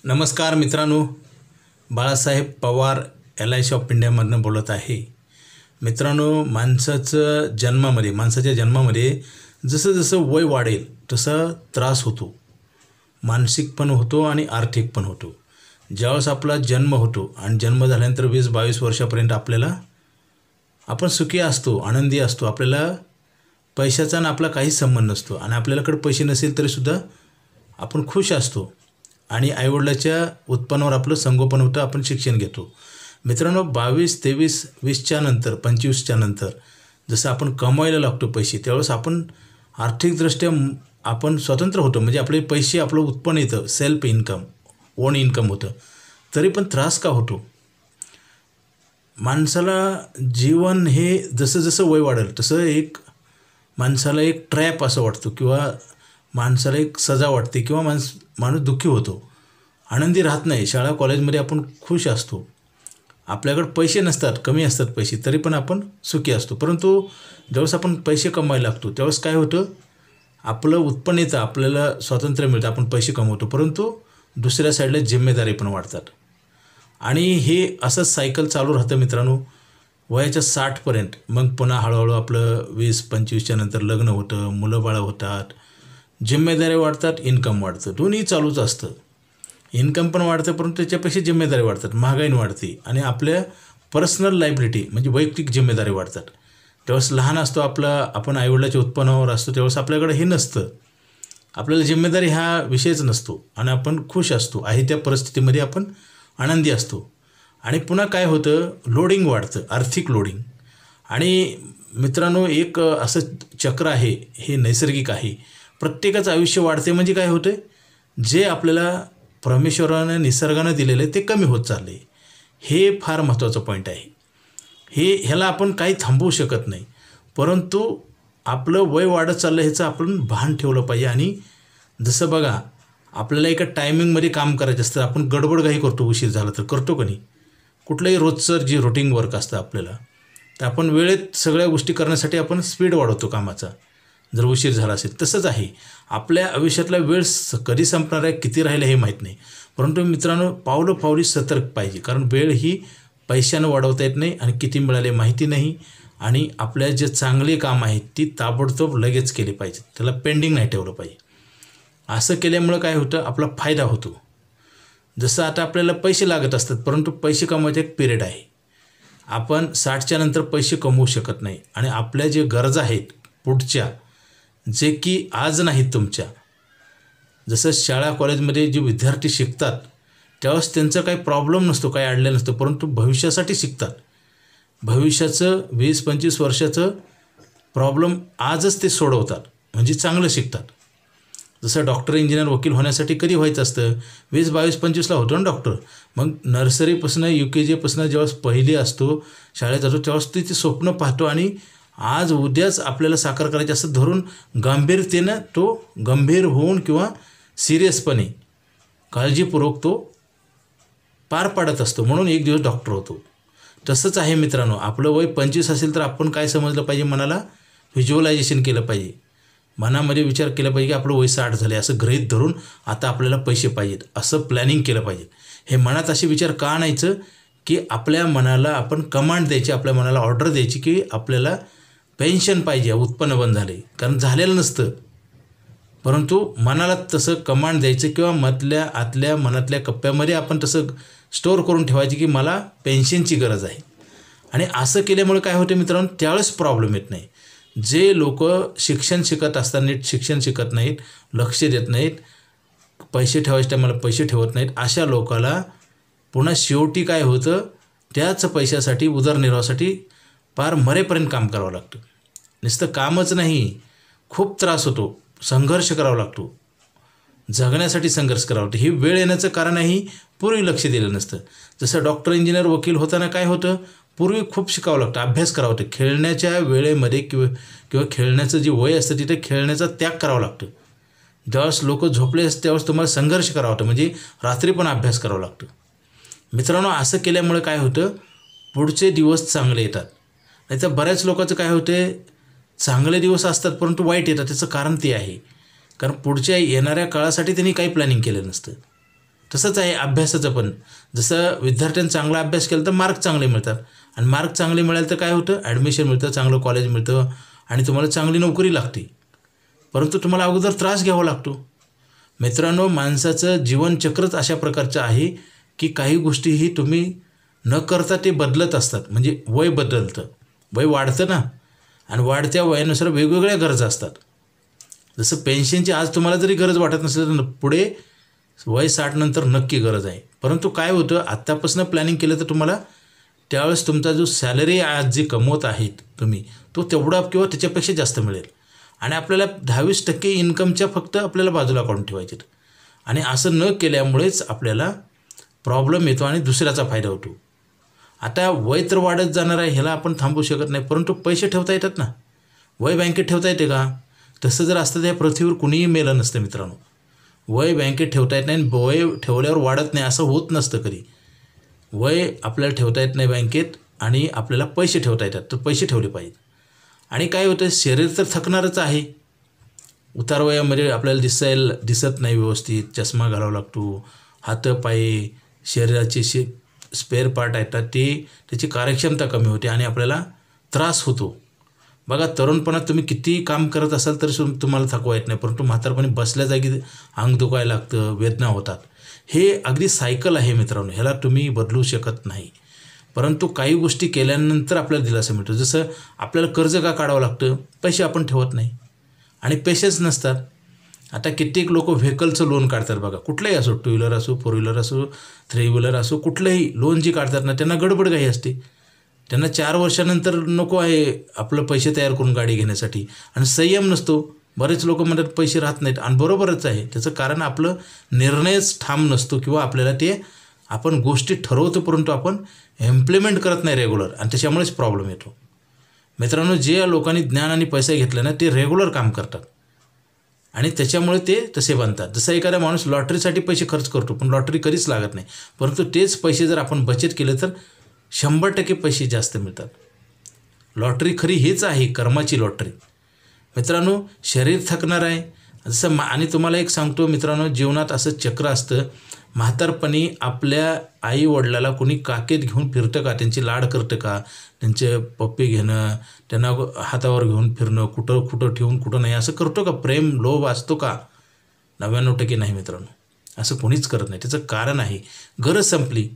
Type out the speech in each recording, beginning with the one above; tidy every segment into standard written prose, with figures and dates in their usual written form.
नमस्कार मित्रांनो, Balasaheb Pawar LIC of इंडियामधून बोलत आहे. मित्रांनो, माणसाच्या जन्मामध्ये जसं जसं वय वाढेल तसं त्रास होतो. मानसिक पण होतो आणि आर्थिक पण होतो. ज्यावेळेस आपला जन्म होतो आणि जन्म झाल्यानंतर 20-22 वर्षापर्यंत आपण सुखी असतो, आनंदी असतो. आपल्याला पैशाचा आणि आपला काहीच संबंध नसतो आणि आपल्याकडे पैसे नसेल तरीसुद्धा आपण खुश असतो आणि आईवडिलाच्या उत्पन्नावर आपलं संगोपन होतं, आपण शिक्षण घेतो. मित्रांनो, 22, 23, 20च्या नंतर 25च्या नंतर जसं आपण कमवायला लागतो पैसे, त्यावेळेस आपण आर्थिकदृष्ट्या आपण स्वतंत्र होतो. म्हणजे आपले पैसे, आपलं उत्पन्न येतं, सेल्फ इन्कम, ओन इन्कम होतं. तरी पण त्रास का होतो? माणसाला जीवन हे जसं जसं वय वाढेल तसं माणसाला एक ट्रॅप असं वाटतो किंवा माणसाला एक सजा वाटते किंवा माणूस दुःखी होतो, आनंदी राहत नाही. शाळा कॉलेजमध्ये आपण खुश असतो, आपल्याकडे पैसे नसतात, कमी असतात पैसे, तरी पण आपण सुखी असतो. परंतु ज्यावेळेस आपण पैसे कमवायला लागतो त्यावेळेस काय होतं, आपलं उत्पन्न येतं, आपल्याला स्वातंत्र्य मिळतं, आपण पैसे कमवतो. परंतु दुसऱ्या साईडला जिम्मेदारी पण वाढतात आणि हे असंच सायकल चालू राहतं मित्रांनो, वयाच्या 60पर्यंत. मग पुन्हा हळूहळू आपलं 20-25च्या नंतर लग्न होतं, मुलं बाळं होतात, जिम्मेदारी वाढतात, इन्कम वाढतं. दोन्ही चालूच असतं. इन्कम पण वाढतं परंतु त्याच्यापेक्षा जिम्मेदारी वाढतात, महागाई वाढते आणि आपल्या पर्सनल लायबिलिटी म्हणजे वैयक्तिक जिम्मेदारी वाढतात. त्यावेळेस लहान असतो, आपण आईवडिलाच्या उत्पन्नावर असतो, त्यावेळेस आपल्याकडे हे नसतं, आपल्याला जिम्मेदारी हा विषयच नसतो आणि आपण खुश असतो. आहे त्या परिस्थितीमध्ये आपण आनंदी असतो. आणि पुन्हा काय होतं, लोडिंग वाढतं, आर्थिक लोडिंग. आणि मित्रांनो, एक असं चक्र आहे, हे नैसर्गिक आहे. प्रत्येकाचं आयुष्य वाढते म्हणजे काय होतं, जे आपल्याला परमेश्वरानं, निसर्गानं दिलेलं आहे ते कमी होत चालले. हे फार महत्त्वाचं पॉईंट आहे. ह्याला आपण काही थांबवू शकत नाही. परंतु आपलं वय वाढत चाललं ह्याचं आपण भान ठेवलं पाहिजे. आणि जसं बघा, आपल्याला एका टायमिंगमध्ये काम करायचं असतं, आपण गडबडघाई करतो, उशीर झाला तर करतो का नाही? कुठलंही रोजचं जे रुटीन वर्क असतं आपल्याला, तर आपण वेळेत सगळ्या गोष्टी करण्यासाठी आपण स्पीड वाढवतो कामाचा, जर उशीर झाला असेल. तसंच आहे, आपल्या आयुष्यातला वेळ कधी संपणार आहे, किती राहिलं हे माहीत नाही. परंतु मित्रांनो, पावलोपावली सतर्क पाहिजे, कारण वेळ ही पैशानं वाढवता येत नाही आणि किती मिळाले माहिती नाही. आणि आपल्या जे चांगले काम आहेत ती ताबडतोब लगेच केली पाहिजे, त्याला पेंडिंग नाही ठेवलं पाहिजे. असं केल्यामुळं काय होतं, आपला फायदा होतो. जसं आता आपल्याला पैसे लागत असतात, परंतु पैसे कमवायचा एक पिरियड आहे. आपण 60च्या नंतर पैसे कमवू शकत नाही आणि आपल्या जे गरजा आहेत पुढच्या, जे की आज नाहीत तुमच्या, जसं शाळा कॉलेजमध्ये जे विद्यार्थी शिकतात त्यावेळेस त्यांचा काही प्रॉब्लेम नसतो, काही अडलेलं नसतं, परंतु भविष्यासाठी शिकतात. भविष्याचं 20-25 वर्षाचं प्रॉब्लेम आजच ते सोडवतात, म्हणजे चांगलं शिकतात. जसं डॉक्टर, इंजिनियर, वकील होण्यासाठी कधी व्हायचं असतं, 20, 22, 25ला होतो ना डॉक्टर. मग नर्सरीपासून UKGपासून जेव्हा पहिली असतो, शाळेत जातो, तेव्हाच ते स्वप्न पाहतो आणि आज उद्याच आपल्याला साकार करायचे असं धरून गंभीरतेनं तो गंभीर होऊन किंवा सिरियसपणे काळजीपूर्वक तो पार पाडत असतो, म्हणून एक दिवस डॉक्टर होतो. तसंच आहे मित्रांनो, आपलं वय 25 असेल तर आपण काय समजलं पाहिजे, मनाला व्हिज्युअलायझेशन केलं पाहिजे, मनामध्ये विचार केला पाहिजे की आपलं वय 60 झाले, असं गृहीत धरून आता आपल्याला पैसे पाहिजेत, असं प्लॅनिंग केलं पाहिजे. हे मनात असे विचार का आणायचं की आपल्या मनाला आपण कमांड द्यायची, आपल्या मनाला ऑर्डर द्यायची की आपल्याला पेन्शन पाहिजे, उत्पन्न बंद झाले, कारण झालेलं नसतं. परंतु मनाला तसं कमांड द्यायचं किंवा आतल्या मनातल्या कप्प्यामध्ये आपण तसं स्टोअर करून ठेवायची की मला पेन्शनची गरज आहे. आणि असं केल्यामुळे काय होतं मित्रांनो, त्यावेळेस प्रॉब्लेम येत नाही. जे लोक शिक्षण शिकत असताना नीट शिक्षण शिकत नाहीत, लक्ष देत नाहीत, पैसे ठेवायच्या टायमाला पैसे ठेवत नाहीत, अशा लोकाला पुन्हा शेवटी काय होतं, त्याच पैशासाठी, उदरनिर्वाहासाठी पार मरेपर्यंत काम करावं लागतं. नुसतं कामच नाही, खूप त्रास होतो, संघर्ष करावा लागतो, जगण्यासाठी संघर्ष करावा लागतो. ही वेळ येण्याचं कारण आहे, पूर्वी लक्ष दिलं नसतं. जसं डॉक्टर, इंजिनियर, वकील होताना काय होतं, पूर्वी खूप शिकावं लागतं, अभ्यास करावं लागतं. खेळण्याच्या वेळेमध्ये किंवा खेळण्याचं जे वय असतं तिथे खेळण्याचा त्याग करावा लागतो. ज्यावेळेस लोक झोपले असते त्यावेळेस तुम्हाला संघर्ष करावा लागतो, म्हणजे रात्री पण अभ्यास करावा लागतो. मित्रांनो, असं केल्यामुळे काय होतं, पुढचे दिवस चांगले येतात. नाहीतर बऱ्याच लोकांचं काय होते, चांगले दिवस असतात परंतु वाईट येतात. त्याचं कारण ते आहे, कारण पुढच्या येणाऱ्या काळासाठी त्यांनी काही प्लॅनिंग केलं नसतं. तसंच आहे अभ्यासाचं पण. जसं विद्यार्थ्यांनी चांगला अभ्यास केला तर मार्क चांगले मिळतात, आणि मार्क चांगले मिळाले तर काय होतं, ॲडमिशन मिळतं, चांगलं कॉलेज मिळतं आणि तुम्हाला चांगली नोकरी लागते. परंतु तुम्हाला अगोदर त्रास घ्यावा लागतो. मित्रांनो, माणसाचं जीवनचक्रच अशा प्रकारचं आहे की काही गोष्टीही तुम्ही न करता ते बदलत असतात. म्हणजे वय बदलतं, वय वाढतं ना, आणि वाढत्या वयानुसार वेगवेगळ्या गरजा असतात. जसं पेन्शनची आज तुम्हाला जरी गरज वाटत नसेल तर पुढे वय 60 नंतर नक्की गरज आहे. परंतु काय होतं, आत्तापासून प्लॅनिंग केलं तर तुम्हाला त्यावेळेस तुमचा जो सॅलरी आज जी कमवत आहेत तुम्ही, तो तेवढा किंवा त्याच्यापेक्षा जास्त मिळेल. आणि आपल्याला 10-20% इन्कमच्या फक्त आपल्याला बाजूला काढून ठेवायचे. आणि असं न केल्यामुळेच आपल्याला प्रॉब्लेम येतो आणि दुसऱ्याचा फायदा होतो. आता वय तर वाढत जाणार आहे, ह्याला आपण थांबवू शकत नाही, परंतु पैसे ठेवता येतात ना. वय बँकेत ठेवता येते का? तसं जर असतं तर या पृथ्वीवर कुणीही मेलं नसतं मित्रांनो. वय बँकेत ठेवता येत नाही, वय ठेवल्यावर वाढत नाही असं होत नसतं कधी. वय आपल्याला ठेवता येत नाही बँकेत, आणि आपल्याला पैसे ठेवता येतात, तर पैसे ठेवले पाहिजेत. आणि काय होतं, शरीर तर थकणारच आहे. उतार वयामध्ये आपल्याला दिसत नाही व्यवस्थित, चष्मा घालावा लागतो, हातपाय शरीराचे स्पेअर पार्ट येतात, त्याची कार्यक्षमता कमी होते आणि आपल्याला त्रास होतो. बघा, तरुणपणात तुम्ही किती काम करत असाल तरी तुम्हाला थकवा येत नाही, परंतु म्हातारपणी बसल्या जागी अंग दुखायला लागतं, वेदना होतात. हे अगदी सायकल आहे मित्रांनो, ह्याला तुम्ही बदलू शकत नाही. परंतु काही गोष्टी केल्यानंतर आपल्याला दिलासा मिळतो. जसं आपल्याला कर्ज का काढावं लागतं, पैसे आपण ठेवत नाही आणि पेशन्स नसतात. आता कित्येक लोक व्हेकलचं लोन काढतात बघा, कुठलंही असो, 2 व्हीलर असो, 4 व्हीलर असो, 3 व्हीलर असो, कुठलंही लोन जी काढतात ना, त्यांना गडबड घाई असते. त्यांना 4 वर्षानंतर नको आहे आपलं पैसे तयार करून गाडी घेण्यासाठी, आणि संयम नसतो. बरेच लोक म्हणतात पैसे राहत नाहीत, आणि बरोबरच आहे. त्याचं कारण आपलं निर्णयच ठाम नसतो, किंवा आपल्याला ते आपण गोष्टी ठरवतो परंतु आपण इम्प्लिमेंट करत नाही रेग्युलर, आणि त्याच्यामुळेच प्रॉब्लेम येतो. मित्रांनो, जे लोकांनी ज्ञान आणि पैसे घेतले ना, ते रेग्युलर काम करतात आणि त्याच्यामुळे ते तसे बनतात. जसं एखादा माणूस लॉटरीसाठी पैसे खर्च करतो, पण लॉटरी कधीच लागत नाही, परंतु तेच पैसे जर आपण बचत केले तर 100% पैसे जास्त मिळतात. लॉटरी खरी हेच आहे, कर्माची लॉटरी. मित्रांनो, शरीर थकणार आहे जसं आणि तुम्हाला एक सांगतो मित्रांनो, जीवनात असं चक्र असतं. म्हातारपणी आपल्या आई वडिलाला कोणी काकेत घेऊन फिरतं का, त्यांची लाड करतं का, त्यांचे पप्पी घेणं, त्यांना हातावर घेऊन फिरणं, कुठं ठेवून कुठं नाही, असं करतो का? प्रेम लोभ असतो का? 99% नाही मित्रांनो, असं कोणीच करत नाही. त्याचं कारण आहे गरज संपली.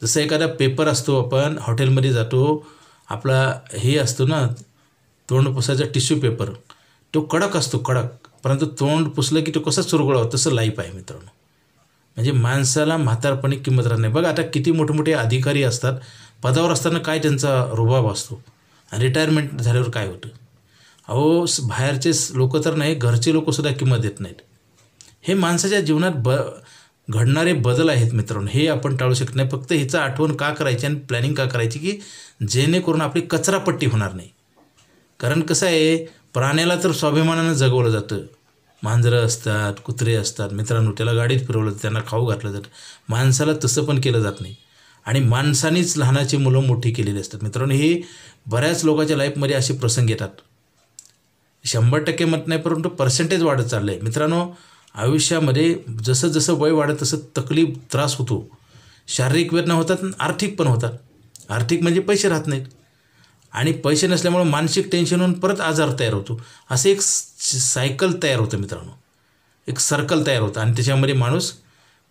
जसं एखादा पेपर असतो, आपण हॉटेलमध्ये जातो, आपला हे असतो ना तोंड पुसायचा टिश्यू पेपर, तो कडक असतो, कडक, परंतु तोंड पुसलं की तो कसा चुरगळा होतो, तसं लाईफ आहे मित्रांनो. म्हणजे माणसाला म्हातारपणी किंमत राहत नाही. बघा, आता किती मोठे अधिकारी असतात, पदावर असताना काय त्यांचा रुबाब असतो, आणि रिटायरमेंट झाल्यावर काय होतं. अहो, बाहेरचे लोक तर नाही, घरचे लोकसुद्धा किंमत देत नाहीत. हे माणसाच्या जीवनात घडणारे बदल आहेत मित्रांनो, हे आपण टाळू शकत नाही. फक्त ह्याचं आठवण का करायची आणि प्लॅनिंग का करायची, की जेणेकरून आपली कचरापट्टी होणार नाही. कारण कसं आहे, प्राण्याला तर स्वाभिमानानं जगवलं जातं. मांजरं असतात, कुत्रे असतात मित्रांनो, त्याला गाडीत फिरवलं जातं, त्यांना खाऊ घातलं जातं. माणसाला तसं पण केलं जात नाही, आणि माणसानीच लहानाची मुलं मोठी केलेली असतात मित्रांनो. हे बऱ्याच लोकांच्या लाईफमध्ये असे प्रसंग येतात. 100% मत नाही, परंतु पर्सेंटेज वाढत चाललं आहे मित्रांनो. आयुष्यामध्ये जसं जसं वय वाढत तसं तकलीफ, त्रास होतो. शारीरिक वेदना होतात, आर्थिक पण होतात. आर्थिक म्हणजे पैसे राहत नाहीत, आणि पैसे नसल्यामुळे मानसिक टेन्शन होऊन परत आजार तयार होतो. असं एक सायकल तयार होतं मित्रांनो, एक सर्कल तयार होतं, आणि त्याच्यामध्ये माणूस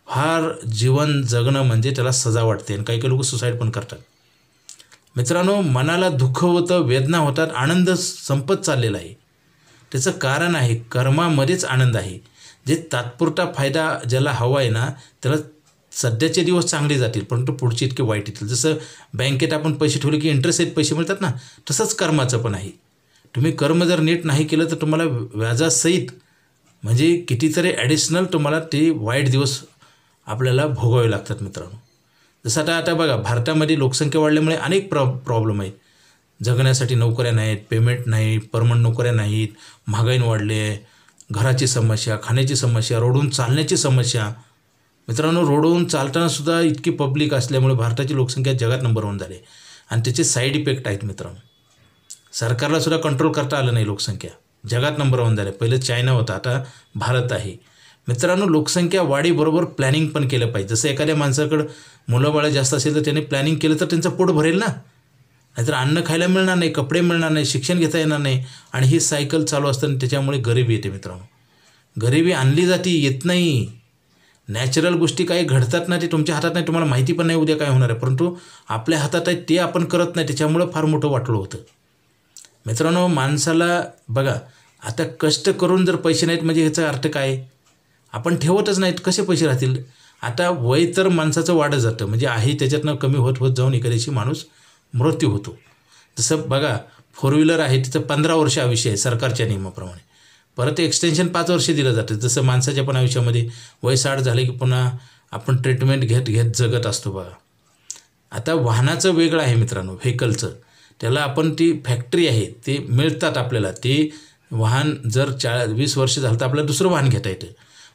फार जीवन जगणं म्हणजे त्याला सजा वाटते, आणि काही काही लोक सुसाईड पण करतात. मित्रांनो, मनाला दुःख होतं, वेदना होतात, आनंद संपत चाललेला आहे. त्याचं कारण आहे कर्मामध्येच आनंद आहे. जे तात्पुरता फायदा ज्याला हवा आहे ना, त्याला सध्याचे दिवस चांगले जातील, परंतु पुढचे इतके वाईट येतील. जसं बँकेत आपण पैसे ठेवले की इंटरेस्ट सहित पैसे मिळतात ना, तसंच कर्माचं पण आहे. तुम्ही कर्म जर नीट नाही केलं तर तुम्हाला व्याजासहित म्हणजे कितीतरी ॲडिशनल तुम्हाला ते वाईट दिवस आपल्याला भोगावे लागतात मित्रांनो. जसं आता बघा, भारतामध्ये लोकसंख्या वाढल्यामुळे अनेक प्रॉब्लेम आहेत. जगण्यासाठी नोकऱ्या नाहीत, पेमेंट नाही, परमनंट नोकऱ्या नाहीत, महागाई वाढली आहे, घराची समस्या, खाण्याची समस्या, रोडून चालण्याची समस्या. मित्रांनो, रोडवरून चालतानासुद्धा इतकी पब्लिक असल्यामुळे भारताची लोकसंख्या जगात नंबर 1 झाली, आणि त्याचे साईड इफेक्ट आहेत मित्रांनो. सरकारलासुद्धा कंट्रोल करता आलं नाही, लोकसंख्या जगात नंबर 1 झाली. पहिलं चायना होता, आता भारत आहे. मित्रांनो, लोकसंख्या वाढीबरोबर प्लॅनिंग पण केलं पाहिजे. जसं एखाद्या माणसाकडं मुलं-बाळं जास्त असेल तर त्याने प्लॅनिंग केलं तर त्यांचं पोट भरेल ना. नाहीतर अन्न खायला मिळणार नाही, कपडे मिळणार नाही, शिक्षण घेता येणार नाही आणि ही सायकल चालू असताना त्याच्यामुळे गरिबी येते मित्रांनो. गरिबी आणली जाते, येत नाही. नॅचरल गोष्टी काही घडतात ना, ते तुमच्या हातात नाही, तुम्हाला माहिती पण नाही उद्या काय होणार आहे, परंतु आपल्या हातात आहे ते आपण करत नाही, त्याच्यामुळं फार मोठं वाटलं होतं. मित्रांनो, माणसाला बघा, आता कष्ट करून जर पैसे नाहीत म्हणजे ह्याचा अर्थ काय? आपण ठेवतच नाहीत, कसे पैसे राहतील? आता वय तर माणसाचं वाढत जातं, म्हणजे आहे त्याच्यातनं कमी होत होत जाऊन एका दिवशी माणूस मृत्यू होतो. जसं बघा, 4 व्हीलर आहे तिथं 15 वर्ष आयुष्य आहे सरकारच्या नियमाप्रमाणे, परत एक्सटेन्शन 5 वर्ष दिलं जातं. जसं माणसाच्या पण आयुष्यामध्ये वय 60 झाले की पुन्हा आपण ट्रीटमेंट घेत जगत असतो बघा. आता वाहनाचं वेगळं आहे मित्रांनो, व्हेकलचं. त्याला आपण ती फॅक्टरी आहे, ते मिळतात आपल्याला. ते वाहन जर 20 वर्ष झालं तर आपल्याला दुसरं वाहन घेता येतं.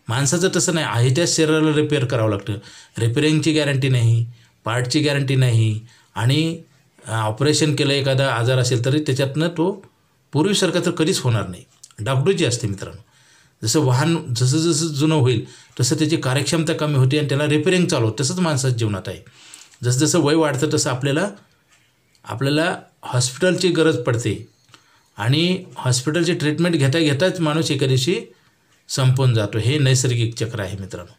माणसाचं तसं नाही, आहे त्याच शरीराला रिपेअर करावं लागतं. रिपेअरिंगची गॅरंटी नाही, पार्टची गॅरंटी नाही आणि ऑपरेशन केलं, एखादा आजार असेल तरी त्याच्यातनं तो पूर्वीसारखा तर कधीच होणार नाही. डागडुजी असते मित्रांनो. जसं वाहन जसं जसं जुनं होईल तसं त्याची कार्यक्षमता कमी होते आणि त्याला रिपेअरिंग चालू होतं. तसंच माणसाच्या जीवनात आहे. जसं जसं वय वाढतं तसं आपल्याला हॉस्पिटलची गरज पडते आणि हॉस्पिटलची ट्रीटमेंट घेताच माणूस एका दिवशी संपून जातो. हे नैसर्गिक चक्र आहे मित्रांनो.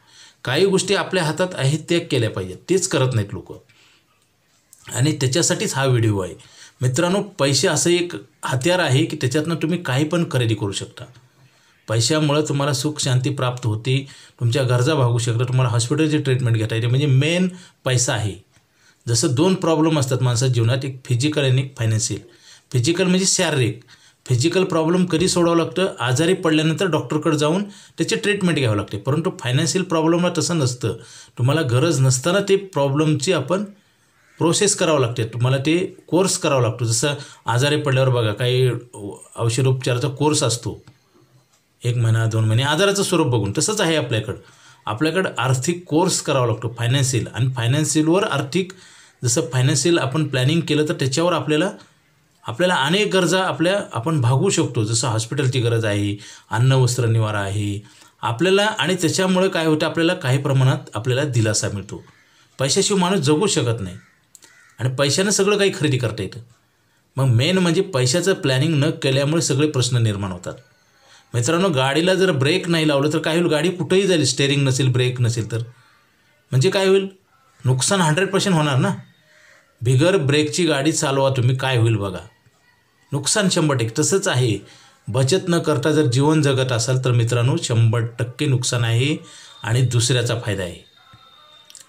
काही गोष्टी आपल्या हातात आहेत त्या केल्या पाहिजेत, तेच करत नाहीत लोक आणि त्याच्यासाठीच हा व्हिडिओ आहे मित्रांनो. पैसे असं एक हत्यार आहे की त्याच्यातनं तुम्ही काही पण खरेदी करू शकता. पैशामुळं तुम्हाला सुख शांती प्राप्त होते, तुमच्या गरजा भागू शकता, तुम्हाला हॉस्पिटलची ट्रीटमेंट घेता येते. म्हणजे मेन पैसा आहे. जसं 2 प्रॉब्लेम असतात माणसाच्या जीवनात, एक फिजिकल आणि एक फायनान्शियल. फिजिकल म्हणजे शारीरिक. फिजिकल प्रॉब्लेम कधी सोडावं लागतं? आजारी पडल्यानंतर डॉक्टरकडे जाऊन त्याची ट्रीटमेंट घ्यावं लागते. परंतु फायनान्शियल प्रॉब्लेमला तसं नसतं. तुम्हाला गरज नसताना ते प्रॉब्लेमची आपण प्रोसेस करावं लागते, तुम्हाला ते कोर्स करावा लागतो. जसं आजारी पडल्यावर बघा काही औषधोपचाराचा कोर्स असतो, 1 महिना 2 महिने आजाराचं स्वरूप बघून. तसंच आहे आपल्याकडं आर्थिक कोर्स करावा लागतो फायनान्शियल. आणि फायनान्शियलवर आर्थिक, जसं फायनान्शियल आपण प्लॅनिंग केलं तर त्याच्यावर आपल्याला अनेक गरजा आपण भागवू शकतो. जसं हॉस्पिटलची गरज आहे, अन्न वस्त्र निवारा आहे आपल्याला. आणि त्याच्यामुळे काय होतं, आपल्याला काही प्रमाणात आपल्याला दिलासा मिळतो. पैशाशिवाय माणूस जगू शकत नाही आणि पैशानं सगळं काही खरेदी करता येतं. मग मेन म्हणजे पैशाचं प्लॅनिंग न केल्यामुळे सगळे प्रश्न निर्माण होतात. मित्रांनो, गाडीला जर ब्रेक नाही लावलं तर काय होईल? गाडी कुठेही जाईल. स्टेअरिंग नसेल, ब्रेक नसेल तर म्हणजे काय होईल? नुकसान 100% होणार ना. बिगर ब्रेकची गाडी चालवा तुम्ही, काय होईल बघा? नुकसान 100%. तसंच आहे, बचत न करता जर जीवन जगत असाल तर मित्रांनो 100% नुकसान आहे आणि दुसऱ्याचा फायदा आहे.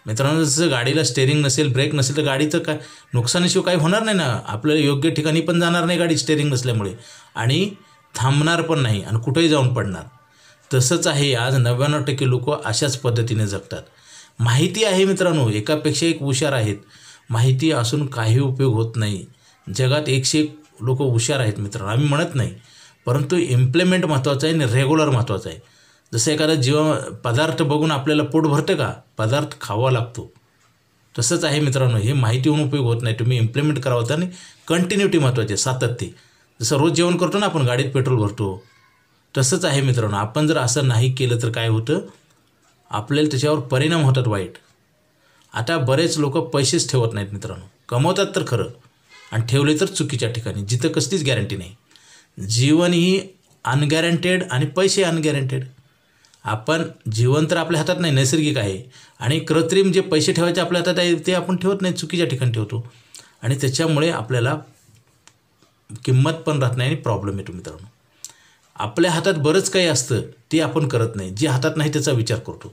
मित्रांनो, जसं गाडीला स्टेअरिंग नसेल, ब्रेक नसेल तर गाडीचं काय नुकसानीशिवाय काही होणार नाही ना. आपल्याला योग्य ठिकाणी पण जाणार नाही गाडी स्टेअरिंग नसल्यामुळे आणि थांबणार पण नाही आणि कुठेही जाऊन पडणार. तसंच आहे, आज 99% लोक अशाच पद्धतीने जगतात. माहिती आहे मित्रांनो, एकापेक्षा एक हुशार आहेत. माहिती असून काही उपयोग होत नाही. जगात 101 लोक हुशार आहेत मित्रांनो, आम्ही म्हणत नाही, परंतु इम्प्लिमेंट महत्त्वाचं आहे आणि रेग्युलर महत्त्वाचं आहे. जसं एखादा पदार्थ बघून आपल्याला पोट भरतं का? पदार्थ खावा लागतो. तसंच आहे मित्रांनो, हे माहिती होऊन उपयोग होत नाही. तुम्ही इम्प्लिमेंट करावं आणि कंटिन्युटी महत्त्वाची आहे, सातत्य. जसं रोज जेवण करतो ना आपण, गाडीत पेट्रोल भरतो, तसंच आहे मित्रांनो. आपण जर असं नाही केलं तर काय होतं? आपल्याला त्याच्यावर परिणाम होतात वाईट. आता बरेच लोक पैसेच ठेवत नाहीत मित्रांनो. कमवतात तर खरं आणि ठेवले तर चुकीच्या ठिकाणी, जिथं कसलीच गॅरंटी नाही. जीवन ही अनगॅरंटेड आणि पैसे अनगॅरंटेड. आपण जीवन तर आपल्या हातात नाही, नैसर्गिक आहे. आणि कृत्रिम जे पैसे ठेवायचे आपल्या हातात आहे ते आपण ठेवत नाही, चुकीच्या ठिकाणी ठेवतो आणि त्याच्यामुळे आपल्याला किंमत पण राहत नाही आणि प्रॉब्लेम येतो मित्रांनो. आपल्या हातात बरंच काही असतं ते आपण करत नाही, जे हातात नाही त्याचा विचार करतो.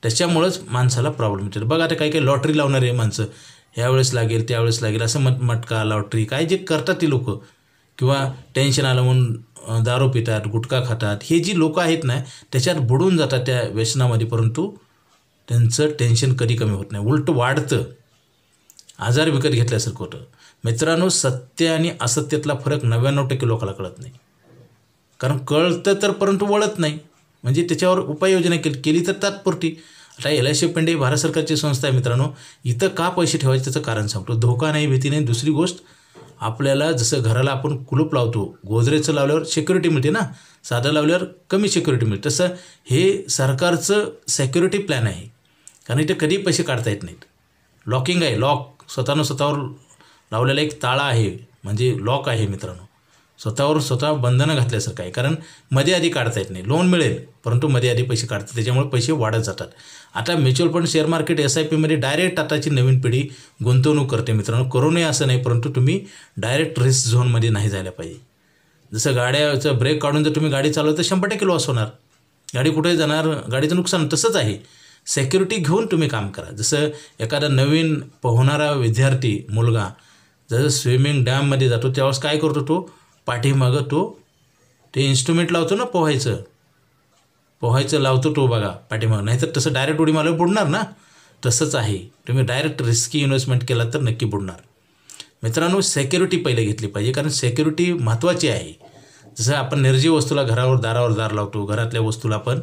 त्याच्यामुळंच माणसाला प्रॉब्लेम येतो. बघा, आता काही लॉटरी लावणारे माणसं, ह्यावेळेस लागेल त्यावेळेस लागेल असं मटका लॉटरी काय जे करतात ती लोक, किंवा टेन्शन आलं म्हणून दारू पितात, गुटखा खातात. हे जी लोक आहेत ना त्याच्यात बुडून जातात त्या व्यसनामध्ये, परंतु त्यांचं टेन्शन कधी कमी होत नाही, उलट वाढतं. आजार विकत घेतल्यासारखं होतं. मित्रांनो, सत्य आणि असत्यातला फरक 99% लोकांना कळत नाही. कारण कळतं तर परंतु वळत नाही. म्हणजे त्याच्यावर उपाययोजना केली तर तात्पुरती. आता LIC ऑफ इंडिया भारत सरकारची संस्था आहे मित्रांनो. इथं का पैसे ठेवायचे त्याचं कारण सांगतो. धोका नाही, भीती नाही. दुसरी गोष्ट, आपल्याला जसं घराला आपण कुलूप लावतो, गोदरेजचं लावल्यावर सिक्युरिटी मिळते ना, साधं लावल्यावर कमी सिक्युरिटी मिळते. तसं हे सरकारचं सिक्युरिटी प्लॅन आहे, कारण इथे कधी पैसे काढता येत नाहीत. लॉकिंग आहे, लॉक स्वतःवर लावलेला एक ताळा आहे, म्हणजे लॉक आहे मित्रांनो. स्वतःवर स्वतः बंधनं घातल्यासारखं आहे, कारण मध्ये आधी काढता येत नाही. लोन मिळेल परंतु मध्ये आधी पैसे काढतात, त्याच्यामुळे पैसे वाढत जातात. आता म्युच्युअल फंड, शेअर मार्केट, SIPमध्ये डायरेक्ट आताची नवीन पिढी गुंतवणूक करते मित्रांनो. करू नये असं नाही, परंतु तुम्ही डायरेक्ट रिस्क झोनमध्ये नाही जायला पाहिजे. जसं गाड्याचं ब्रेक काढून जर तुम्ही गाडी चालवत तर 100% लॉस होणार, गाडी कुठे जाणार, गाडीचं नुकसान. तसंच आहे, सिक्युरिटी घेऊन तुम्ही काम करा. जसं एखादा नवीन पोहणारा विद्यार्थी मुलगा जसं स्विमिंग डॅममध्ये जातो त्यावेळेस काय करतो, तो पाठीमागं ते इन्स्ट्रुमेंट लावतो ना, पोहायचं लावतो तो बघा पाठीमागं. नाहीतर तसं डायरेक्ट उडी मारल्यावर बुडणार ना. तसंच आहे, तुम्ही डायरेक्ट रिस्की इन्व्हेस्टमेंट केला तर नक्की बुडणार. मित्रांनो, सिक्युरिटी पहिले घेतली पाहिजे, कारण सिक्युरिटी महत्त्वाची आहे. जसं आपण निर्जीव वस्तूला दारावर दार लावतो, घरातल्या वस्तूला आपण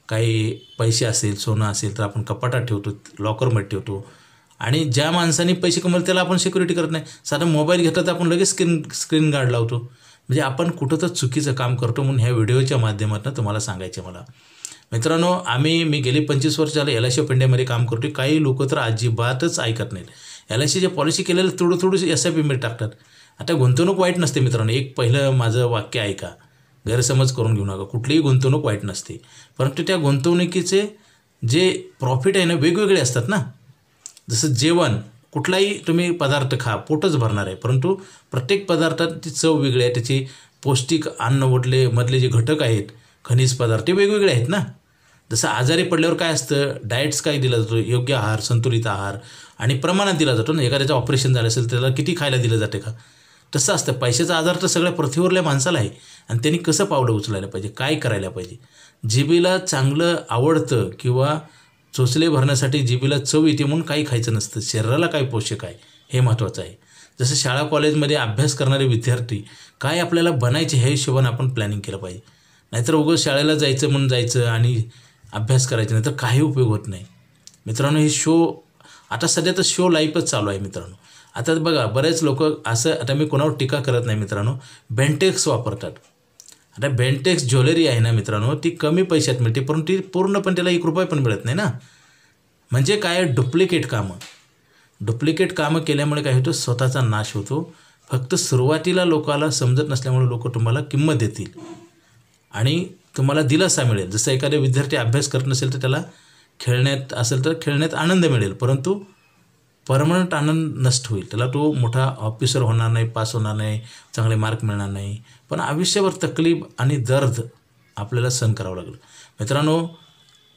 काही पैसे असेल, सोनं असेल तर आपण कपाटात ठेवतो, लॉकरमध्ये ठेवतो. आणि ज्या माणसाने पैसे कमवले त्याला आपण सिक्युरिटी करत नाही. साधा मोबाईल घेतला तर आपण लगेच स्क्रीन गार्ड लावतो. म्हणजे आपण कुठं तर चुकीचं काम करतो, म्हणून ह्या व्हिडिओच्या माध्यमातून तुम्हाला सांगायचं मला. मित्रांनो, मी गेली 25 वर्ष झाले LIC ऑफ इंडियामध्ये काम करतो. काही लोक तर अजिबातच ऐकत नाहीत. LICच्या पॉलिसी केलेलं थोडं SIPमध्ये टाकतात. आता गुंतवणूक वाईट नसते मित्रांनो. एक पहिलं माझं वाक्य ऐका, गैरसमज करून घेऊ नका. कुठलीही गुंतवणूक वाईट नसते, परंतु त्या गुंतवणुकीचे जे प्रॉफिट आहे ना वेगवेगळे असतात ना. जसं जेवण, कुठलाही तुम्ही पदार्थ खा, पोटच भरणार आहे, परंतु प्रत्येक पदार्थाची चव वेगळी आहे. त्याची पौष्टिक मधले जे घटक आहेत, खनिज पदार्थ, ते वेगवेगळे आहेत ना. जसं आजारी पडल्यावर काय असतं, डाएट्स काय दिला जातो, योग्य आहार, संतुलित आहार आणि प्रमाणात दिला जातो ना. एखाद्याचं ऑपरेशन झालं असेल त्याला किती खायला दिलं जाते का, तसं असतं. पैशाचा आजार तर सगळ्या पृथ्वीवरल्या माणसाला आहे, आणि त्यांनी कसं पावलं उचलायला पाहिजे, काय करायला पाहिजे. जिभेला चांगलं आवडतं किंवा चोचले भरण्यासाठी जिभेला चव येते म्हणून काही खायचं नसतं. शरीराला काय पोषक आहे हे महत्त्वाचं आहे. जसं शाळा कॉलेजमध्ये अभ्यास करणारे विद्यार्थी काय आपल्याला बनायचे ह्या हिशोबाने आपण प्लॅनिंग केलं पाहिजे. नाहीतर उगाच शाळेला जायचं म्हणून जायचं आणि अभ्यास करायचं नाही तर काही उपयोग होत नाही. मित्रांनो, हे आता सध्या तर शो लाईफच चालू आहे मित्रांनो. आता बघा, बरेच लोक असं, आता मी कोणावर टीका करत नाही मित्रांनो, बेंटेक्स वापरतात. आता बेंटेक्स ज्वेलरी आहे ना मित्रांनो, ती कमी पैशात मिळते, परंतु ती पूर्णपणे त्याला ₹1 पण मिळत नाही ना. म्हणजे काय, डुप्लिकेट कामं केल्यामुळे काय होतं, स्वतःचा नाश होतो. फक्त सुरुवातीला लोकाला समजत नसल्यामुळे लोक तुम्हाला किंमत देतील आणि तुम्हाला दिलासा मिळेल. जसं एखादा विद्यार्थी अभ्यास करत नसेल तर त्याला खेळण्यात असेल तर खेळण्यात आनंद मिळेल, परंतु परमनंट आनंद नष्ट होईल. त्याला तो मोठा ऑफिसर होणार नाही, पास होणार नाही, चांगले मार्क मिळणार नाही, पण आयुष्यभर तकलीफ आणि दर्द आपल्याला सहन करावं लागलं. मित्रांनो,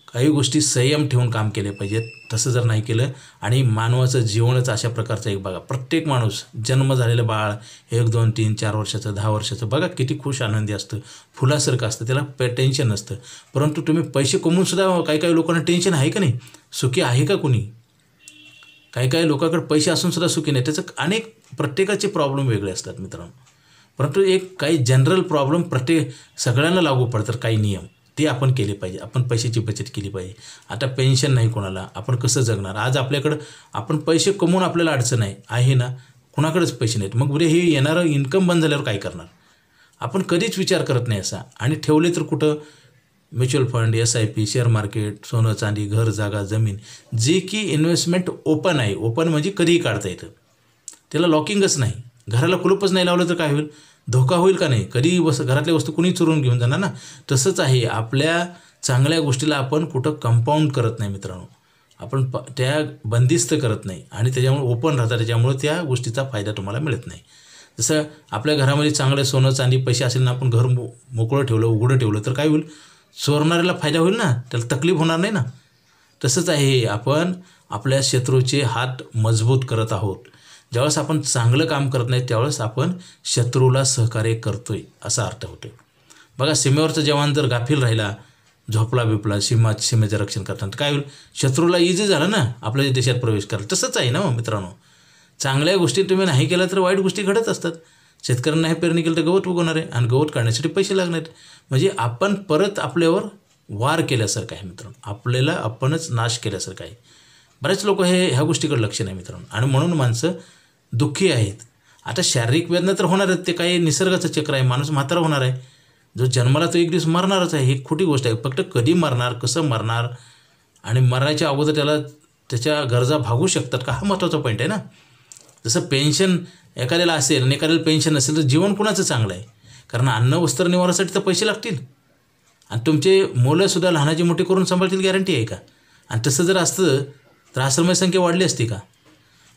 काही गोष्टी संयम ठेवून काम केले पाहिजेत. तसं जर नाही केलं, आणि मानवाचं जीवनच अशा प्रकारचं एक बघा, प्रत्येक माणूस जन्म झालेलं बाळ 1, 2, 3, 4 वर्षाचं, 10 वर्षाचं बघा किती खुश आनंदी असतं, फुलासारखं असतं, त्याला टेन्शन नसतं. परंतु तुम्ही पैसे कमवून सुद्धा काही लोकांना टेन्शन आहे का नाही, सुखी आहे का कुणी? काही लोकांकडे पैसे असून सुद्धा सुखी नाही. त्याचं प्रत्येकाचे प्रॉब्लेम वेगळे असतात मित्रांनो. परंतु काही जनरल प्रॉब्लेम सगळ्यांना लागू पडतात. काही नियम ते आपण केले पाहिजे. आपण पैशाची बचत केली पाहिजे. आता पेन्शन नाही कोणाला, आपण कसं जगणार? आज आपल्याकडं आपण पैसे कमवून आपल्याला अडचण आहे ना, कुणाकडेच पैसे नाहीत. मग हे येणारं इन्कम बंद झाल्यावर काय करणार? आपण कधीच विचार करत नाही असा. आणि ठेवले तर कुठं, mutual fund, SIP, share market, सोनं चांदी, घर, जागा, जमीन, जे की इन्व्हेस्टमेंट ओपन आहे. ओपन म्हणजे कधीही काढता येतं, त्याला लॉकिंगच नाही. घराला कुलूपच नाही लावलं तर काय होईल? धोका होईल का नाही? कधी घरातल्या वस्तू कुणी चोरून घेऊन जाणार ना. तसंच आहे, आपल्या चांगल्या गोष्टीला आपण कुठं कंपाऊंड करत नाही मित्रांनो. आपण त्या बंदिस्त करत नाही आणि त्याच्यामुळे ओपन राहतात, त्याच्यामुळे त्या गोष्टीचा फायदा तुम्हाला मिळत नाही. जसं आपल्या घरामध्ये चांगलं सोनं चांदी पैसे असेल ना, आपण घर मोकळं ठेवलं, उघडं ठेवलं तर काय होईल? चोरणाऱ्याला फायदा होईल ना, त्याला तकलीफ होणार नाही ना. तसंच आहे, आपण आपल्या शत्रूचे हात मजबूत करत आहोत. ज्यावेळेस आपण चांगलं काम करत नाही त्यावेळेस आपण शत्रूला सहकार्य करतोय असा अर्थ होतो. बघा, सीमेवरचा जवान जर गाफील राहिला, झोपला बिपला सीमेचं रक्षण करताना, काय होईल? शत्रूला इझी झालं ना आपल्या देशात प्रवेश करायला. तसंच आहे ना मित्रांनो, चांगल्या गोष्टी तुम्ही नाही केल्या तर वाईट गोष्टी घडत असतात. शेतकऱ्यांना हे पेरणी केलं तर गवत उगवणार आहे आणि गवत काढण्यासाठी पैसे लागणार आहेत. म्हणजे आपण परत आपल्यावर वार केल्यासारखं आहे मित्रांनो, आपल्याला आपणच नाश केल्यासारखं आहे. बरेच लोक ह्या गोष्टीकडे लक्ष नाही मित्रांनो, आणि म्हणून माणसं दुःखी आहेत. आता शारीरिक वेदना तर होणार आहेत, ते काही निसर्गाचं चक्र आहे. माणूस म्हातारा होणार आहे, जो जन्माला तो एक दिवस मरणारच आहे, ही खोटी गोष्ट आहे. फक्त कधी मरणार, कसं मरणार आणि मरण्याच्या अगोदर त्याला त्याच्या गरजा भागू शकतात का, हा महत्त्वाचा पॉईंट आहे ना. जसं पेन्शन एखाद्याला असेल आणि एखाद्याला पेन्शन नसेल तर जीवन कुणाचं चांगलं आहे. कारण अन्न वस्त्र निवारासाठी तर पैसे लागतील आणि तुमचे मुलंसुद्धा लहानाची मोठी करून सांभाळतील, गॅरंटी आहे का. आणि तसं जर असतं तर आश्रमाची संख्या वाढली असती का.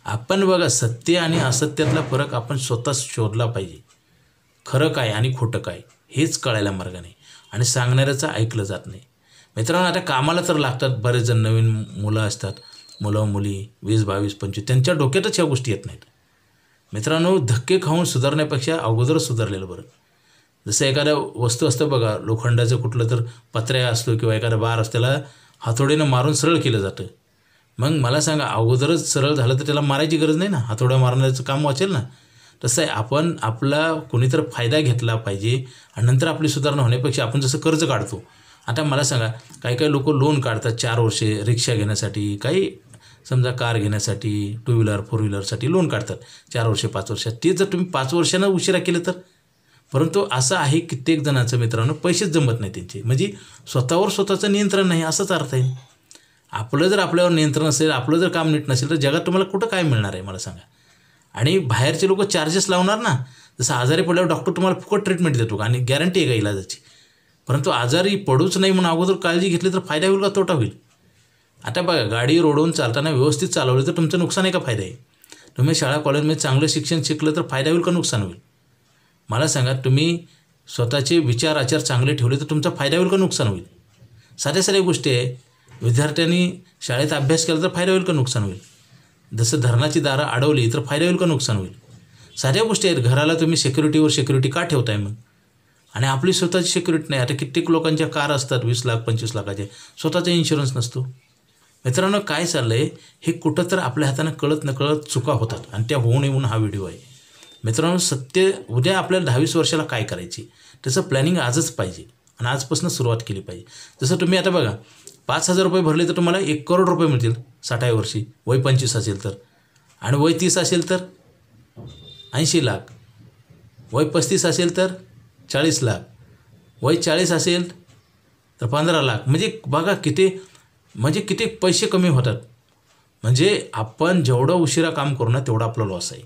आपण बघा, सत्य आणि असत्यातला फरक आपण स्वतः शोधला पाहिजे. खरं काय आणि खोटं काय हेच कळायला मार्ग नाही आणि सांगणाऱ्याचं ऐकलं जात नाही. मित्रांनो, आता कामाला तर लागतात बरेच जण, नवीन मुलं असतात, मुलं मुली 20, 22, 25, त्यांच्या डोक्यातच ह्या गोष्टी येत नाहीत. मित्रांनो, धक्के खाऊन सुधारण्यापेक्षा अगोदरच सुधारलेलं बरं. जसं एखाद्या वस्तू असतं बघा, लोखंडाचं कुठलं तर पत्र्या असतो किंवा एखादा बार असतो, त्याला हातोडीनं मारून सरळ केलं जातं. मग मला सांगा, अगोदरच सरळ झालं तर त्याला मारायची गरज नाही ना, हातोड्या मारण्याचं काम वाचेल ना. तसं आहे, आपण आपला कोणीतरी फायदा घेतला पाहिजे आणि नंतर आपली सुधारणा होण्यापेक्षा आपण जसं कर्ज काढतो. आता मला सांगा, काही काही लोक लोन काढतात 4 वर्षे रिक्षा घेण्यासाठी, काही समजा कार घेण्यासाठी, 2 व्हीलर 4 व्हीलरसाठी लोन काढतात 4 वर्षे 5 वर्षात. ते जर तुम्ही 5 वर्षांना उशिरा केलं तर. परंतु असं आहे कित्येक जणांचं मित्रांनो, पैसेच जमत नाही त्यांचे, म्हणजे स्वतःवर स्वतःचं नियंत्रण नाही असाच अर्थ आहे. आपलं जर आपल्यावर नियंत्रण असेल, आपलं जर काम नीट नसेल तर जगात तुम्हाला कुठं काय मिळणार आहे मला सांगा. आणि बाहेरचे लोक चार्जेस लावणार ना. जसं आजारी पडल्यावर डॉक्टर तुम्हाला फुकट ट्रीटमेंट देतो का आणि गॅरंटी आहे का इलाजाची. परंतु आजारी पडूच नाही म्हणून अगोदर काळजी घेतली तर फायदा होईल का तोटा होईल. आता बघा, गाडी रोडवून चालताना व्यवस्थित चालवली तर तुमचं नुकसान आहे का फायदा आहे. तुम्ही शाळा कॉलेजमध्ये चांगलं शिक्षण शिकलं तर फायदा होईल का नुकसान होईल. मला सांगा, तुम्ही स्वतःचे विचार आचार चांगले ठेवले तर तुमचा फायदा होईल का नुकसान होईल. साध्या साध्या गोष्टी आहे. विद्यार्थ्यांनी शाळेत अभ्यास केला तर फायदा होईल का नुकसान होईल. जसं धरणाची दारं अडवली तर फायदा होईल का नुकसान होईल. साध्या गोष्टी आहेत. घराला तुम्ही सिक्युरिटी का ठेवताय मग. आणि आपली स्वतःची सिक्युरिटी नाही. आता कित्येक लोकांच्या कार असतात 20 लाख 25 लाखाचे, स्वतःचा इन्शुरन्स नसतो. मित्रांनो, काय चाललं आहे हे कुठं तर आपल्या हातानं कळत नकळत चुका होतात आणि त्या होऊ नये म्हणून हा व्हिडिओ आहे. मित्रांनो, सत्य उद्या आपल्याला 10-20 वर्षाला काय करायची त्याचं प्लॅनिंग आजच पाहिजे आणि आजपासून सुरुवात केली पाहिजे. जसं तुम्ही आता बघा, 5,000 रुपये भरले तर तुम्हाला 1 करोड रुपये मिळतील 60व्या वर्षी, वय 25 असेल तर. आणि वय 30 असेल तर 80 लाख, वय 35 असेल तर 40 लाख, वय 40 असेल तर 15 लाख. म्हणजे बघा किती पैसे कमी होतात. म्हणजे आपण जेवढं उशिरा काम करू ना तेवढा आपला लॉस आहे.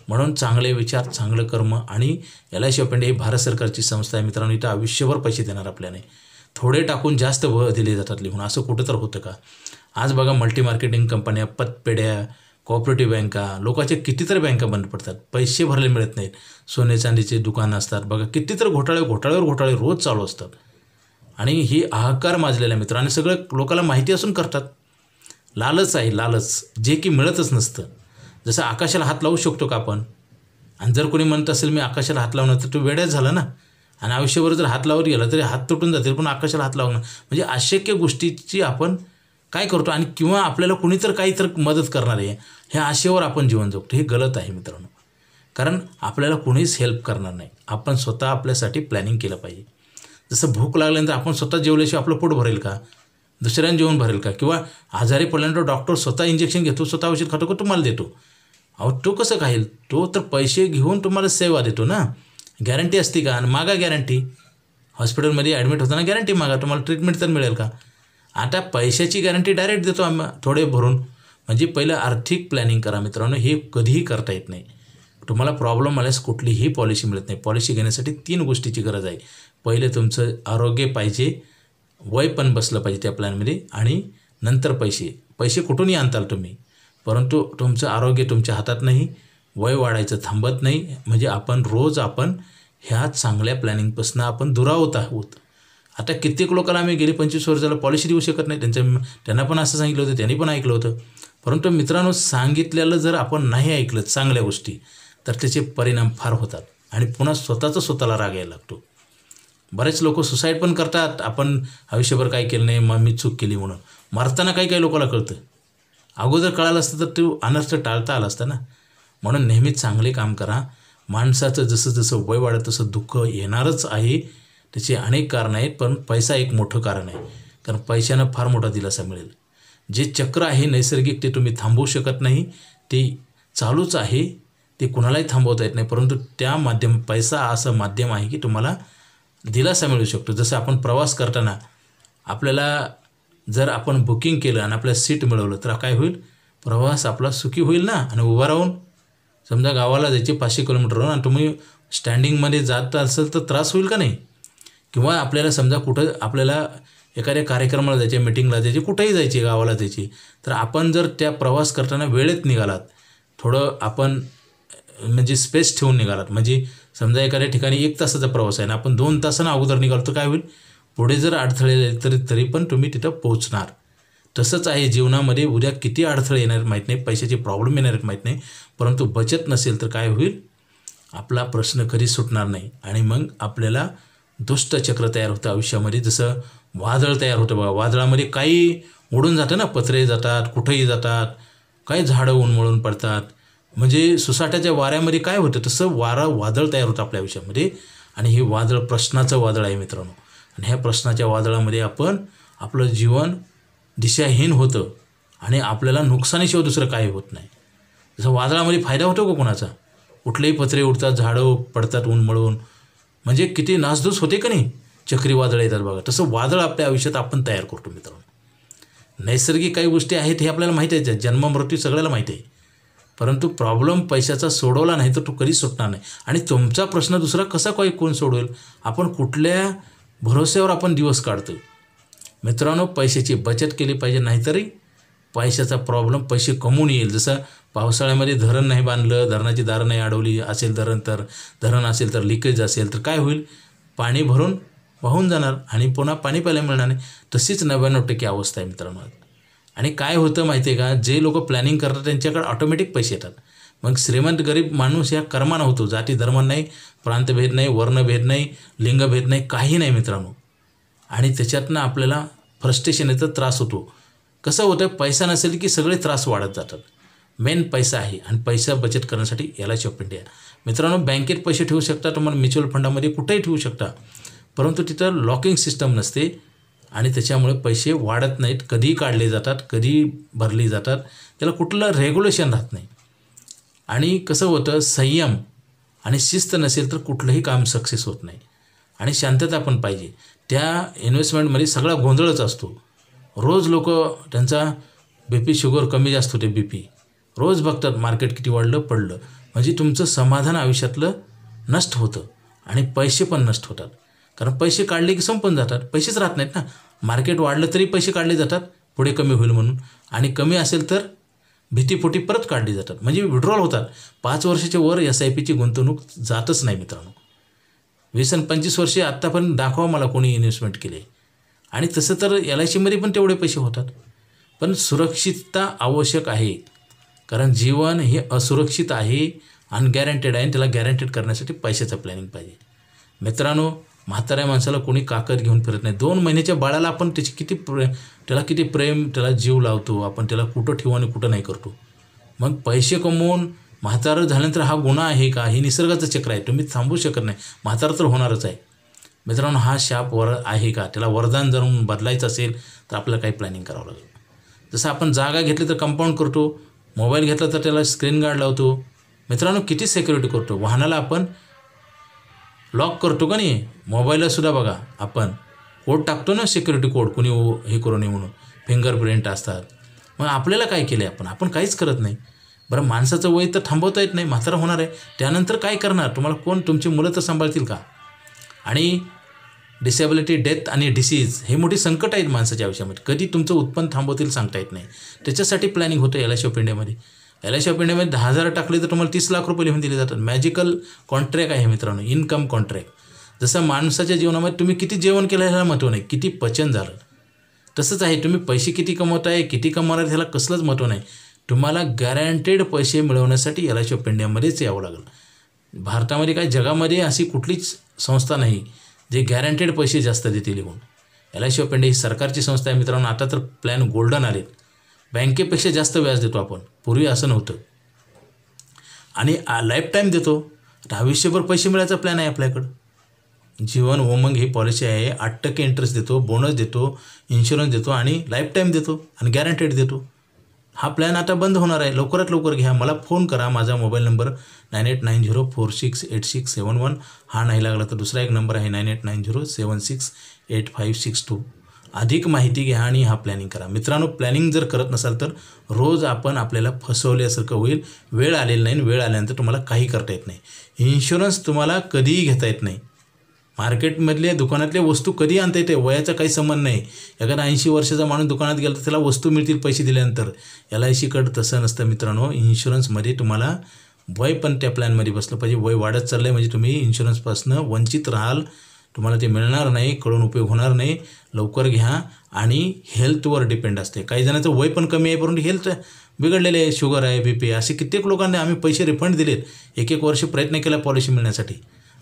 म्हणून चांगले विचार, चांगलं कर्म. आणि LIC ऑफ इंडिया ही भारत सरकारची संस्था आहे मित्रांनो. इथं आयुष्यभर पैसे देणार आपल्याने. थोडे टाकून जास्त दिले जातात लिहून, असं कुठं तर होतं का. आज बघा, मल्टी मार्केटिंग कंपन्या, पतपेढ्या, कोऑपरेटिव्ह बँका, लोकांच्या कितीतरी बँका बंद पडतात, पैसे भरले मिळत नाहीत. सोने चांदीचे दुकानं असतात बघा, कितीतरी घोटाळे रोज चालू असतात. आणि ही हाहाकार माजलेला मित्र. आणि सगळं लोकांना माहिती असून करतात. लालच आहे, लालच, जे की मिळतच नसतं. जसं आकाशाला हात लावू शकतो का आपण. आणि जर कोणी म्हणत असेल मी आकाशाला हात लावणार तर तो वेड्याच झाला ना. आणि आयुष्यभर जर हात लावत गेला तरी हात तुटून जातील, पण आकाशाला हात लावणं म्हणजे अशक्य गोष्टीची आपण काय करतो. आणि किंवा आपल्याला कुणीतर काहीतरी मदत करणार आहे ह्या आशेवर आपण जीवन जगतो. हे गलत आहे मित्रांनो. कारण आपल्याला कुणीच हेल्प करणार नाही. आपण स्वतः आपल्यासाठी प्लॅनिंग केलं पाहिजे. जसं भूक लागल्यानंतर आपण स्वतः जेवल्याशिवाय आपलं पोट भरेल का, दुसऱ्यांना जेवण भरेल का. किंवा आजारी पडल्यानंतर डॉक्टर स्वतः इंजेक्शन घेतो, स्वतः औषध खातो का तुम्हाला देतो. अहो, तो कसं खाईल. तो तर पैसे घेऊन तुम्हाला सेवा देतो ना. गॅरंटी असते का. आणि मागा गॅरंटी. हॉस्पिटलमध्ये ॲडमिट होताना गॅरंटी मागा, तुम्हाला ट्रीटमेंट तर मिळेल का. आता पैशाची गॅरंटी डायरेक्ट देतो आम्ही थोडे भरून. म्हणजे पहिलं आर्थिक प्लॅनिंग करा मित्रांनो. हे कधीही करता येत नाही. तुम्हाला प्रॉब्लेम आल्यास कुठलीही पॉलिसी मिळत नाही. पॉलिसी घेण्यासाठी 3 गोष्टीची गरज आहे. पहिले तुमचं आरोग्य पाहिजे, वय पण बसलं पाहिजे त्या प्लॅनमध्ये, आणि नंतर पैसे कुठूनही आणताल तुम्ही. परंतु तुमचं आरोग्य तुमच्या हातात नाही. वय वाढायचं थांबत नाही. म्हणजे आपण ह्या चांगल्या प्लॅनिंगपासून आपण दुरावत आहोत. आता कित्येक लोकांना आम्ही गेली 25 वर्षाला पॉलिसी देऊ शकत नाही. त्यांना पण असं सांगितलं होतं, त्यांनी पण ऐकलं होतं. परंतु मित्रांनो, सांगितलेलं जर आपण नाही ऐकलं चांगल्या गोष्टी तर त्याचे परिणाम फार होतात आणि पुन्हा स्वतःला राग यायला लागतो. बरेच लोक सुसाईड पण करतात. आपण आयुष्यभर काय केलं नाही, मग मी चूक केली म्हणून. मरताना काही लोकांना कळतं. अगोदर कळालं असतं तर तो अनर्थ टाळता आला असता ना. म्हणून नेहमीच चांगले काम करा. माणसाचं जसं वय वाढत तसं दुःख येणारच आहे. त्याचे अनेक कारणं आहेत, पण पैसा एक मोठं कारण आहे. कारण पैशानं फार मोठा दिलासा मिळेल. जे चक्र आहे नैसर्गिक ते तुम्ही थांबवू शकत नाही. ते चालूच आहे. ते कुणालाही थांबवता येत नाही. परंतु पैसा असं माध्यम आहे की तुम्हाला दिलासा मिळू शकतो. जसं आपण प्रवास करताना आपल्याला जर आपण बुकिंग केलं आणि आपल्याला सीट मिळवलं तर काय होईल, प्रवास आपला सुखी होईल ना. आणि उभा राहून समजा गावाला जायचे 500 किलोमीटरवरून आणि तुम्ही स्टँडिंगमध्ये जात असेल तर त्रास होईल का नाही. किंवा आपल्याला समजा कुठं आपल्याला एखाद्या कार्यक्रमाला जायचे, मीटिंगला जायचे, कुठेही जायचे, गावाला जायची, तर आपण जर त्या प्रवास करताना वेळेत निघालात, थोडं आपण म्हणजे स्पेस ठेवून निघालात, म्हणजे समजा एखाद्या ठिकाणी 1 तासाचा प्रवास आहे ना, आपण 2 तासानं अगोदर निघालो तर काय होईल, पुढे जर अडथळे आले तरी पण तुम्ही तिथं पोहोचणार. तसंच आहे जीवनामध्ये. उद्या किती अडथळे येणार माहीत नाही, पैशाचे प्रॉब्लेम येणार माहीत नाही, परंतु बचत नसेल तर काय होईल, आपला प्रश्न कधी सुटणार नाही आणि मग आपल्याला दुष्टचक्र तयार होतं आयुष्यामध्ये. जसं वादळ तयार होतं बघा, वादळामध्ये काही उडून जातं ना, पत्रे जातात, कुठंही जातात, काही झाडं उन्मळून पडतात, म्हणजे सुसाट्याच्या वाऱ्यामध्ये काय होतं तसं वादळ तयार होतं आपल्या आयुष्यामध्ये. आणि हे वादळ प्रश्नाचं वादळ आहे मित्रांनो. आणि ह्या प्रश्नाच्या वादळामध्ये आपलं जीवन दिशाहीन होतं आणि आपल्याला नुकसानीशिवाय दुसरं काही होत नाही. जसं वादळामध्ये फायदा होतो का कोणाचा, कुठलेही पत्रे उडतात, झाडं पडतात उन्मळून, म्हणजे किती नासधूस होते का नाही, चक्रीवादळ येतात बघा. तसं वादळ आपल्या आयुष्यात आपण तयार करतो मित्रांनो. नैसर्गिक काही गोष्टी आहेत हे आपल्याला माहिती आहे, जन्म मृत्यू सगळ्याला माहिती आहे, परंतु प्रॉब्लेम पैशाचा सोडवला नाही तर तो कधी सुटणार नाही. आणि तुमचा प्रश्न दुसरा कसा कोण सोडवेल, आपण कुठल्या भरोश्यावर आपण दिवस काढतो. मित्रांनो, पैशाची बचत केली पाहिजे, नाहीतरी पैशाचा प्रॉब्लेम पैसे कमवून येईल. जसं पावसाळ्यामध्ये धरण नाही बांधलं, धरणाची दारं नाही अडवली असेल, धरण असेल तर लिकेज असेल तर काय होईल, पाणी भरून वाहून जाणार आणि पुन्हा पाणी प्यायला मिळणार नाही. तशीच 99% अवस्था आहे मित्रांनो. आणि काय होतं माहिती आहे का, जे लोक प्लॅनिंग करतात त्यांच्याकडे ऑटोमॅटिक पैसे येतात. मग श्रीमंत गरीब माणूस या कर्मानं होतो. जाती धर्म नाही, प्रांतभेद नाही, वर्णभेद नाही, लिंगभेद नाही, काही नाही मित्रांनो. आणि त्याच्यातनं आपल्याला फ्रस्ट्रेशन येतं, त्रास होतो. कसं होतं, पैसा नसेल की सगळे त्रास वाढत जातात. मेन पैसा आहे आणि पैसा बचत करण्यासाठी LIC ऑफ इंडिया. मित्रांनो, बँकेत पैसे ठेवू शकता, तुम्हाला म्युच्युअल फंडामध्ये कुठेही ठेवू शकता, परंतु तिथं लॉकिंग सिस्टम नसते आणि त्याच्यामुळे पैसे वाढत नाहीत, कधीही काढले जातात, कधी भरली जातात, त्याला कुठलं रेग्युलेशन राहत नाही. आणि कसं होतं, संयम आणि शिस्त नसेल तर कुठलंही काम सक्सेस होत नाही. आणि शांतता पण पाहिजे. त्या इन्व्हेस्टमेंटमध्ये सगळा गोंधळच असतो. रोज लोक त्यांचा BP शुगर कमी जास्त होते, BP रोज बघतात, मार्केट किती वाढलं पडलं, म्हणजे तुमचं समाधान आयुष्यातलं नष्ट होतं आणि पैसे पण नष्ट होतात. कारण पैसे काढले की संपून जातात, पैसेच राहत नाहीत ना. मार्केट वाढलं तरी पैसे काढले जातात पुढे कमी होईल म्हणून, आणि कमी असेल तर भीतीपोटी परत काढली जातात, म्हणजे विड्रॉल होतात. 5 वर्षाच्या वर SIPची गुंतवणूक जातच नाही मित्रांनो. 20 आणि 25 वर्षे आत्तापर्यंत दाखवा मला कोणी इन्व्हेस्टमेंट केले. आणि तसं तर LICमध्ये पण तेवढे पैसे होतात, पण सुरक्षितता आवश्यक आहे. कारण जीवन हे असुरक्षित आहे, अनगॅरंटेड आहे, त्याला गॅरंटेड करण्यासाठी पैशाचं प्लॅनिंग पाहिजे. मित्रांनो, म्हाताऱ्या माणसाला कोणी काकद घेऊन फिरत नाही. 2 महिन्याच्या बाळाला आपण त्याला किती प्रेम, त्याला जीव लावतो आपण, त्याला कुठं ठेवू आणि कुठं नाही करतो. मग पैसे कमवून म्हातारं झाल्यानंतर हा गुन्हा आहे का, हे निसर्गाचं चक्र आहे, तुम्ही थांबवू शकत नाही. म्हातारं तर होणारच आहे. मित्रांनो, हा शाप आहे का, त्याला वरदान जर बदलायचं असेल तर आपल्याला काही प्लॅनिंग करावं लागेल. जसं आपण जागा घेतली तर कंपाऊंड करतो, मोबाईल घेतला तर त्याला स्क्रीन गार्ड लावतो. मित्रांनो, किती सिक्युरिटी करतो. वाहनाला आपण लॉक करतो का नाही, मोबाईलला सुद्धा बघा आपण कोड टाकतो ना, सिक्युरिटी कोड, कोणी हे करू नये म्हणून, फिंगरप्रिंट असतात. मग आपल्याला काय केलं आपण काहीच करत नाही. बरं, माणसाचं वय तर थांबवता येत नाही, म्हातारा होणार आहे, त्यानंतर काय करणार, तुम्हाला कोण, तुमची मुलं तर सांभाळतील का. आणि डिसेबिलिटी, डेथ आणि डिसीज हे मोठी संकट आहेत माणसाच्या आयुष्यामध्ये, कधी तुमचं उत्पन्न थांबवतील सांगता येत नाही. त्याच्यासाठी प्लॅनिंग होतं LIC ऑफ इंडियामध्ये. LIC ऑफ इंडियामध्ये 10,000 टाकले तर तुम्हाला 30 लाख रुपये लिहून दिले जातात. मॅजिकल कॉन्ट्रॅक्ट आहे मित्रांनो, इन्कम कॉन्ट्रॅक्ट. जसं माणसाच्या जीवनामध्ये तुम्ही किती जेवण केलं ह्याला महत्त्व नाही, किती पचन झालं, तसंच आहे तुम्ही पैसे किती कमवताय, किती कमवणार ह्याला कसलंच महत्त्व नाही. तुम्हाला गॅरंटेड पैसे मिळवण्यासाठी LIC ऑफ इंडियामध्येच यावं लागलं. भारतामध्ये काय, जगामध्ये अशी कुठलीच संस्था नाही जे गॅरंटेड पैसे जास्त देते लिहून. LIC ऑफ इंडिया ही सरकारची संस्था आहे मित्रांनो. आता तर प्लॅन गोल्डन आलेत, बँकेपेक्षा जास्त व्याज देतो आपण, पूर्वी असं नव्हतं. आणि लाईफ टाईम देतो, आयुष्यभर पैसे मिळायचा प्लॅन आहे आपल्याकडं. जीवन उमंग ही पॉलिसी आहे, 8% इंटरेस्ट देतो, बोनस देतो, इन्शुरन्स देतो आणि लाईफ टाईम देतो आणि गॅरंटेड देतो. हा प्लॅन आता बंद होणार आहे. लवकरात लवकर घ्या. मला फोन करा. माझा मोबाईल नंबर 9890468671. हा नाही लागला तर दुसरा एक नंबर आहे 9890768562. अधिक माहिती घ्या आणि हा प्लॅनिंग करा. मित्रांनो, प्लॅनिंग जर करत नसाल तर रोज आपल्याला फसवल्यासारखं होईल. वेळ आलेली नाही. वेळ आल्यानंतर तुम्हाला काही करता येत नाही. इन्शुरन्स तुम्हाला कधीही घेता येत नाही. मार्केटमधल्या दुकानातल्या वस्तू कधी आणता येते, वयाचा काही संबंध नाही. एखादा 80 वर्षाचा माणूस दुकानात गेला तर त्याला वस्तू मिळतील पैसे दिल्यानंतर. LICकडं तसं नसतं मित्रांनो. इन्शुरन्समध्ये तुम्हाला वय पण त्या प्लॅनमध्ये बसलं पाहिजे. वय वाढत चाललं आहे म्हणजे तुम्ही इन्शुरन्सपासून वंचित राहाल. तुम्हाला ते मिळणार नाही, कळून उपयोग होणार नाही. लवकर घ्या. आणि हेल्थवर डिपेंड असते. काही जणांचं वय पण कमी आहे परंतु हेल्थ बिघडलेले आहे. शुगर आहे, BP असे कित्येक लोकांना आम्ही पैसे रिफंड दिलेत. 1 वर्ष प्रयत्न केला पॉलिसी मिळण्यासाठी.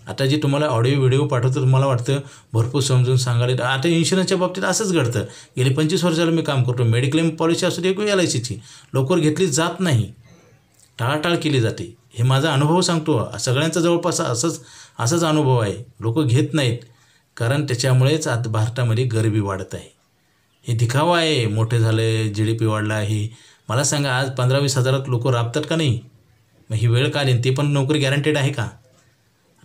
आता जे तुम्हाला ऑडिओ व्हिडिओ पाठवतो तुम्हाला वाटतं भरपूर समजून सांगायला. आता इन्शुरन्सच्या बाबतीत असंच घडतं. गेली 25 वर्षाला मी काम करतो. मेडिक्लेम पॉलिसी असू दे किंवा LICची लवकर घेतली जात नाही, टाळाटाळ केली जाते. हे माझा अनुभव सांगतो. सगळ्यांचा जवळपास असाच अनुभव आहे. लोक घेत नाहीत कारण त्याच्यामुळेच आता भारतामध्ये गरिबी वाढत आहे. हे दिखावा आहे. मोठे झाले, GDP वाढला आहे. मला सांगा आज 15-20 हजारात लोक राबतात का नाही? मग ही वेळ का आली? ते पण नोकरी गॅरंटेड आहे का?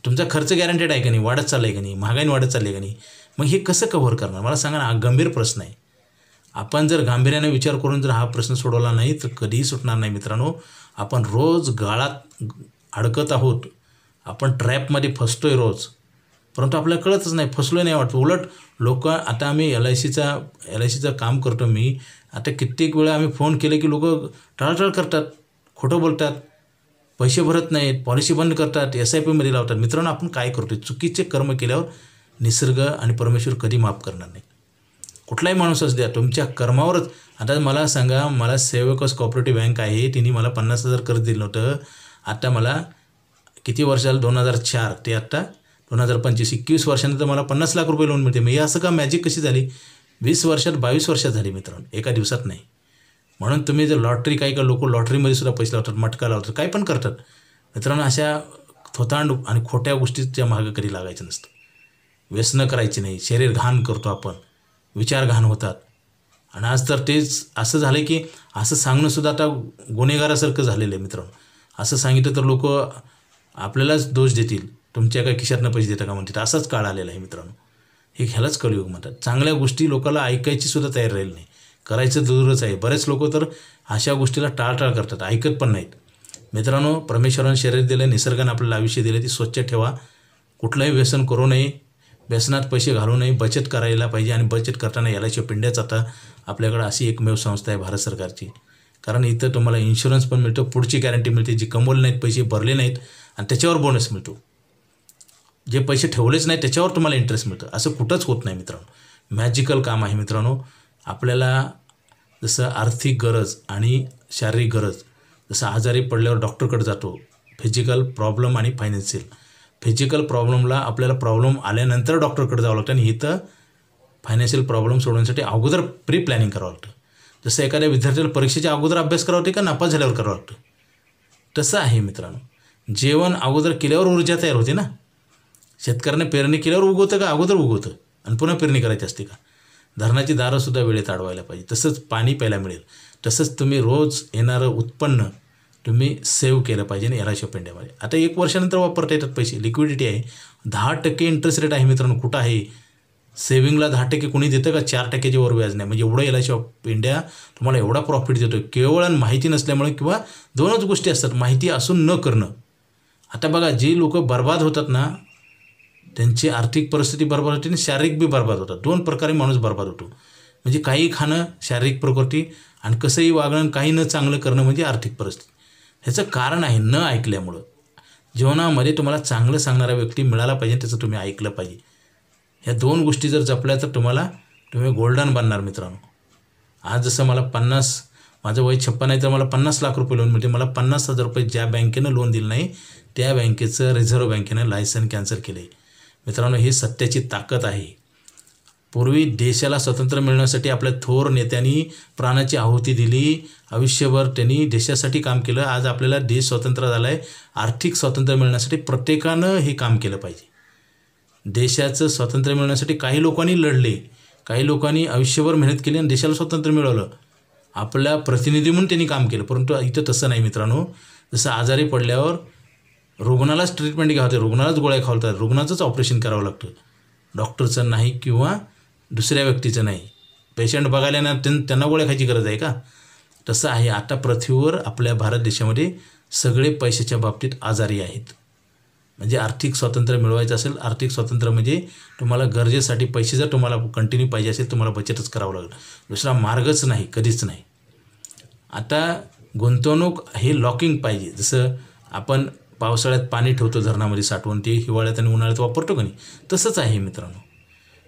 तुमचा खर्च गॅरंटेड आहे का नाही? वाढत चालला आहे का नाही? महागाई वाढत चालली आहे का नाही? मग हे कसं कव्हर करणार? मला सांगा ना. हा गंभीर प्रश्न आहे. आपण जर गांभीर्याने विचार करून जर हा प्रश्न सोडवला नाही तर कधीही सुटणार नाही मित्रांनो. आपण रोज गाळात अडकत आहोत. आपण ट्रॅपमध्ये फसतोय रोज, परंतु आपल्याला कळतच नाही. फसलो नाही वाटतं. उलट लोक आता आम्ही LICचं काम करतो मी. आता कित्येक वेळा आम्ही फोन केले की लोक टाळाटाळ करतात, खोटं बोलतात, पैसे भरत नाहीत, पॉलिसी बंद करतात, SIPमध्ये लावतात. मित्रांनो, आपण काय करतो? चुकीचे कर्म केल्यावर निसर्ग आणि परमेश्वर कधी माफ करणार नाही. कुठलाही माणूस असू द्या, तुमच्या कर्मावरच. आता मला सांगा, मला सेवकस कोऑपरेटिव्ह बँक आहे, तिने मला 50,000 कर्ज दिलं होतं. आता मला किती वर्ष झालं? 2004 ते आता 2025, 21 वर्षानंतर मला 50 लाख रुपये लोन मिळते. मग हे असं का मॅजिक कशी झाली? 20 वर्षात 22 वर्षात झाली मित्रांनो, एका दिवसात नाही. म्हणून तुम्ही जर लॉटरी, काही लोक लॉटरीमध्ये सुद्धा पैसे लावतात, मटका लावतात, काय पण करतात. मित्रांनो, अशा थोतांड आणि खोट्या गोष्टीच्या मागं कधी लागायचं नसतं. व्यसनं करायची नाही. शरीर घाण करतो आपण, विचार घाण होतात. आणि आज तर तेच असं झालं की असं सांगणंसुद्धा आता गुन्हेगारासारखं झालेलं आहे मित्रांनो. असं सांगितलं तर लोक आपल्यालाच दोष देतील. तुमच्या काय खिशातनं पैसे देता का म्हणतात. असाच काळ आलेला आहे मित्रांनो. हे ह्यालाच कलियुग म्हणतात. चांगल्या गोष्टी लोकांना ऐकायची सुद्धा तयार राहील नाही, करायचं दूरच आहे. बरेच लोक तर अशा गोष्टीला टाळटाळ करतात, ऐकत पण नाहीत. मित्रांनो, परमेश्वरानं शरीर दिलं, निसर्गानं आपल्याला आयुष्य दिलं, ती स्वच्छ ठेवा. कुठलंही व्यसन करू नये, व्यसनात पैसे घालू नये, बचत करायला पाहिजे. आणि बचत करताना LIC ऑफ इंडियाच आता आपल्याकडं अशी एकमेव संस्था आहे भारत सरकारची. कारण इथं तुम्हाला इन्शुरन्स पण मिळतो, पुढची गॅरंटी मिळते. जी कमवले नाहीत, पैसे भरले नाहीत आणि त्याच्यावर बोनस मिळतो. जे पैसे ठेवलेच नाही त्याच्यावर तुम्हाला इंटरेस्ट मिळतं. असं कुठंच होत नाही मित्रांनो. मॅजिकल काम आहे मित्रांनो. आपल्याला जसं आर्थिक गरज आणि शारीरिक गरज, जसं आजारी पडल्यावर डॉक्टरकडे जातो, फिजिकल प्रॉब्लेम आणि फायनान्शियल. फिजिकल प्रॉब्लेमला आपल्याला प्रॉब्लेम आल्यानंतर डॉक्टरकडे जावं लागतं आणि इथं फायनान्शियल प्रॉब्लेम सोडवण्यासाठी अगोदर प्री प्लॅनिंग करावं लागतं. जसं एखाद्या विद्यार्थ्याला परीक्षेच्या अगोदर अभ्यास करावं लागते का नापास झाल्यावर करावं लागतं, तसं आहे मित्रांनो. जेवण अगोदर केल्यावर ऊर्जा तयार होते ना. शेतकऱ्याने पेरणी केल्यावर उगवतं का अगोदर उगवतं आणि पुन्हा पेरणी करायची असते का? धरणाची दारंसुद्धा वेळेत अडवायला पाहिजे. तसंच पाणी प्यायला मिळेल. तसंच तुम्ही रोज येणारं उत्पन्न तुम्ही सेव्ह केलं पाहिजे ना LIC ऑफ इंडियामध्ये. आता 1 वर्षानंतर वापरता येतात पैसे, लिक्विडिटी आहे. 10% इंटरेस्ट रेट आहे मित्रांनो. कुठं आहे? सेव्हिंगला 10% कोणी देतं का? 4%च्या वर व्याज नाही. म्हणजे एवढं LIC ऑफ इंडिया तुम्हाला एवढा प्रॉफिट देतो. केवळ माहिती नसल्यामुळे किंवा दोनच गोष्टी असतात, माहिती असून न करणं. आता बघा, जी लोक बर्बाद होतात ना, त्यांची आर्थिक परिस्थिती बर्बाद होते आणि शारीरिक बी बर्बाद होतात. 2 प्रकारे माणूस बर्बाद होतो. म्हणजे काही खाणं शारीरिक प्रकृती आणि कसंही वागणं, काही न चांगलं करणं म्हणजे आर्थिक परिस्थिती. ह्याचं कारण आहे न ऐकल्यामुळं. जीवनामध्ये तुम्हाला चांगलं सांगणारा व्यक्ती मिळाला पाहिजे, त्याचं तुम्ही ऐकलं पाहिजे. ह्या 2 गोष्टी जर जपल्या तर तुम्ही गोल्डन बनणार मित्रांनो. आज जसं मला माझं वय 56 आहे तर मला 50 लाख रुपये लोन मिळते. मला 50,000 रुपये ज्या बँकेनं लोन दिलं नाही त्या बँकेचं रिझर्व्ह बँकेनं लायसन कॅन्सल केलं आहे. मित्रांनो, ही सत्याची ताकद आहे. पूर्वी देशाला स्वातंत्र्य मिळण्यासाठी आपल्या थोर नेत्यांनी प्राणाची आहुती दिली. आयुष्यभर त्यांनी देशासाठी काम केलं. आज आपल्याला देश स्वतंत्र झाला आहे. आर्थिक स्वातंत्र्य मिळण्यासाठी प्रत्येकानं हे काम केलं पाहिजे. देशाचं स्वातंत्र्य मिळण्यासाठी काही लोकांनी लढले, काही लोकांनी आयुष्यभर मेहनत केली आणि देशाला स्वातंत्र्य मिळवलं. आपला प्रतिनिधी म्हणून त्यांनी काम केलं. परंतु इथं तसं नाही मित्रांनो. जसं आजारी पडल्यावर रुग्णालाच ट्रीटमेंट घ्यावं, रुग्णालाच गोळ्या खावतात, रुग्णाचंच ऑपरेशन करावं लागतं, डॉक्टरचं नाही किंवा दुसऱ्या व्यक्तीचं नाही. पेशंट बघायला ना त्यांना गोळ्या खायची गरज आहे का? तसं आहे. आता पृथ्वीवर आपल्या भारत देशामध्ये सगळे पैशाच्या बाबतीत आजारी आहेत. म्हणजे आर्थिक स्वातंत्र्य मिळवायचं असेल, आर्थिक स्वातंत्र्य म्हणजे तुम्हाला गरजेसाठी पैसे जर तुम्हाला कंटिन्यू पाहिजे असेल, तुम्हाला बचतच करावं लागेल, दुसरा मार्गच नाही, कधीच नाही. आता गुंतवणूक हे लॉकिंग पाहिजे. जसं आपण पावसाळ्यात पाणी ठेवतो धरणामध्ये साठवून, ते हिवाळ्यात आणि उन्हाळ्यात वापरतो का नाही, तसंच आहे मित्रांनो.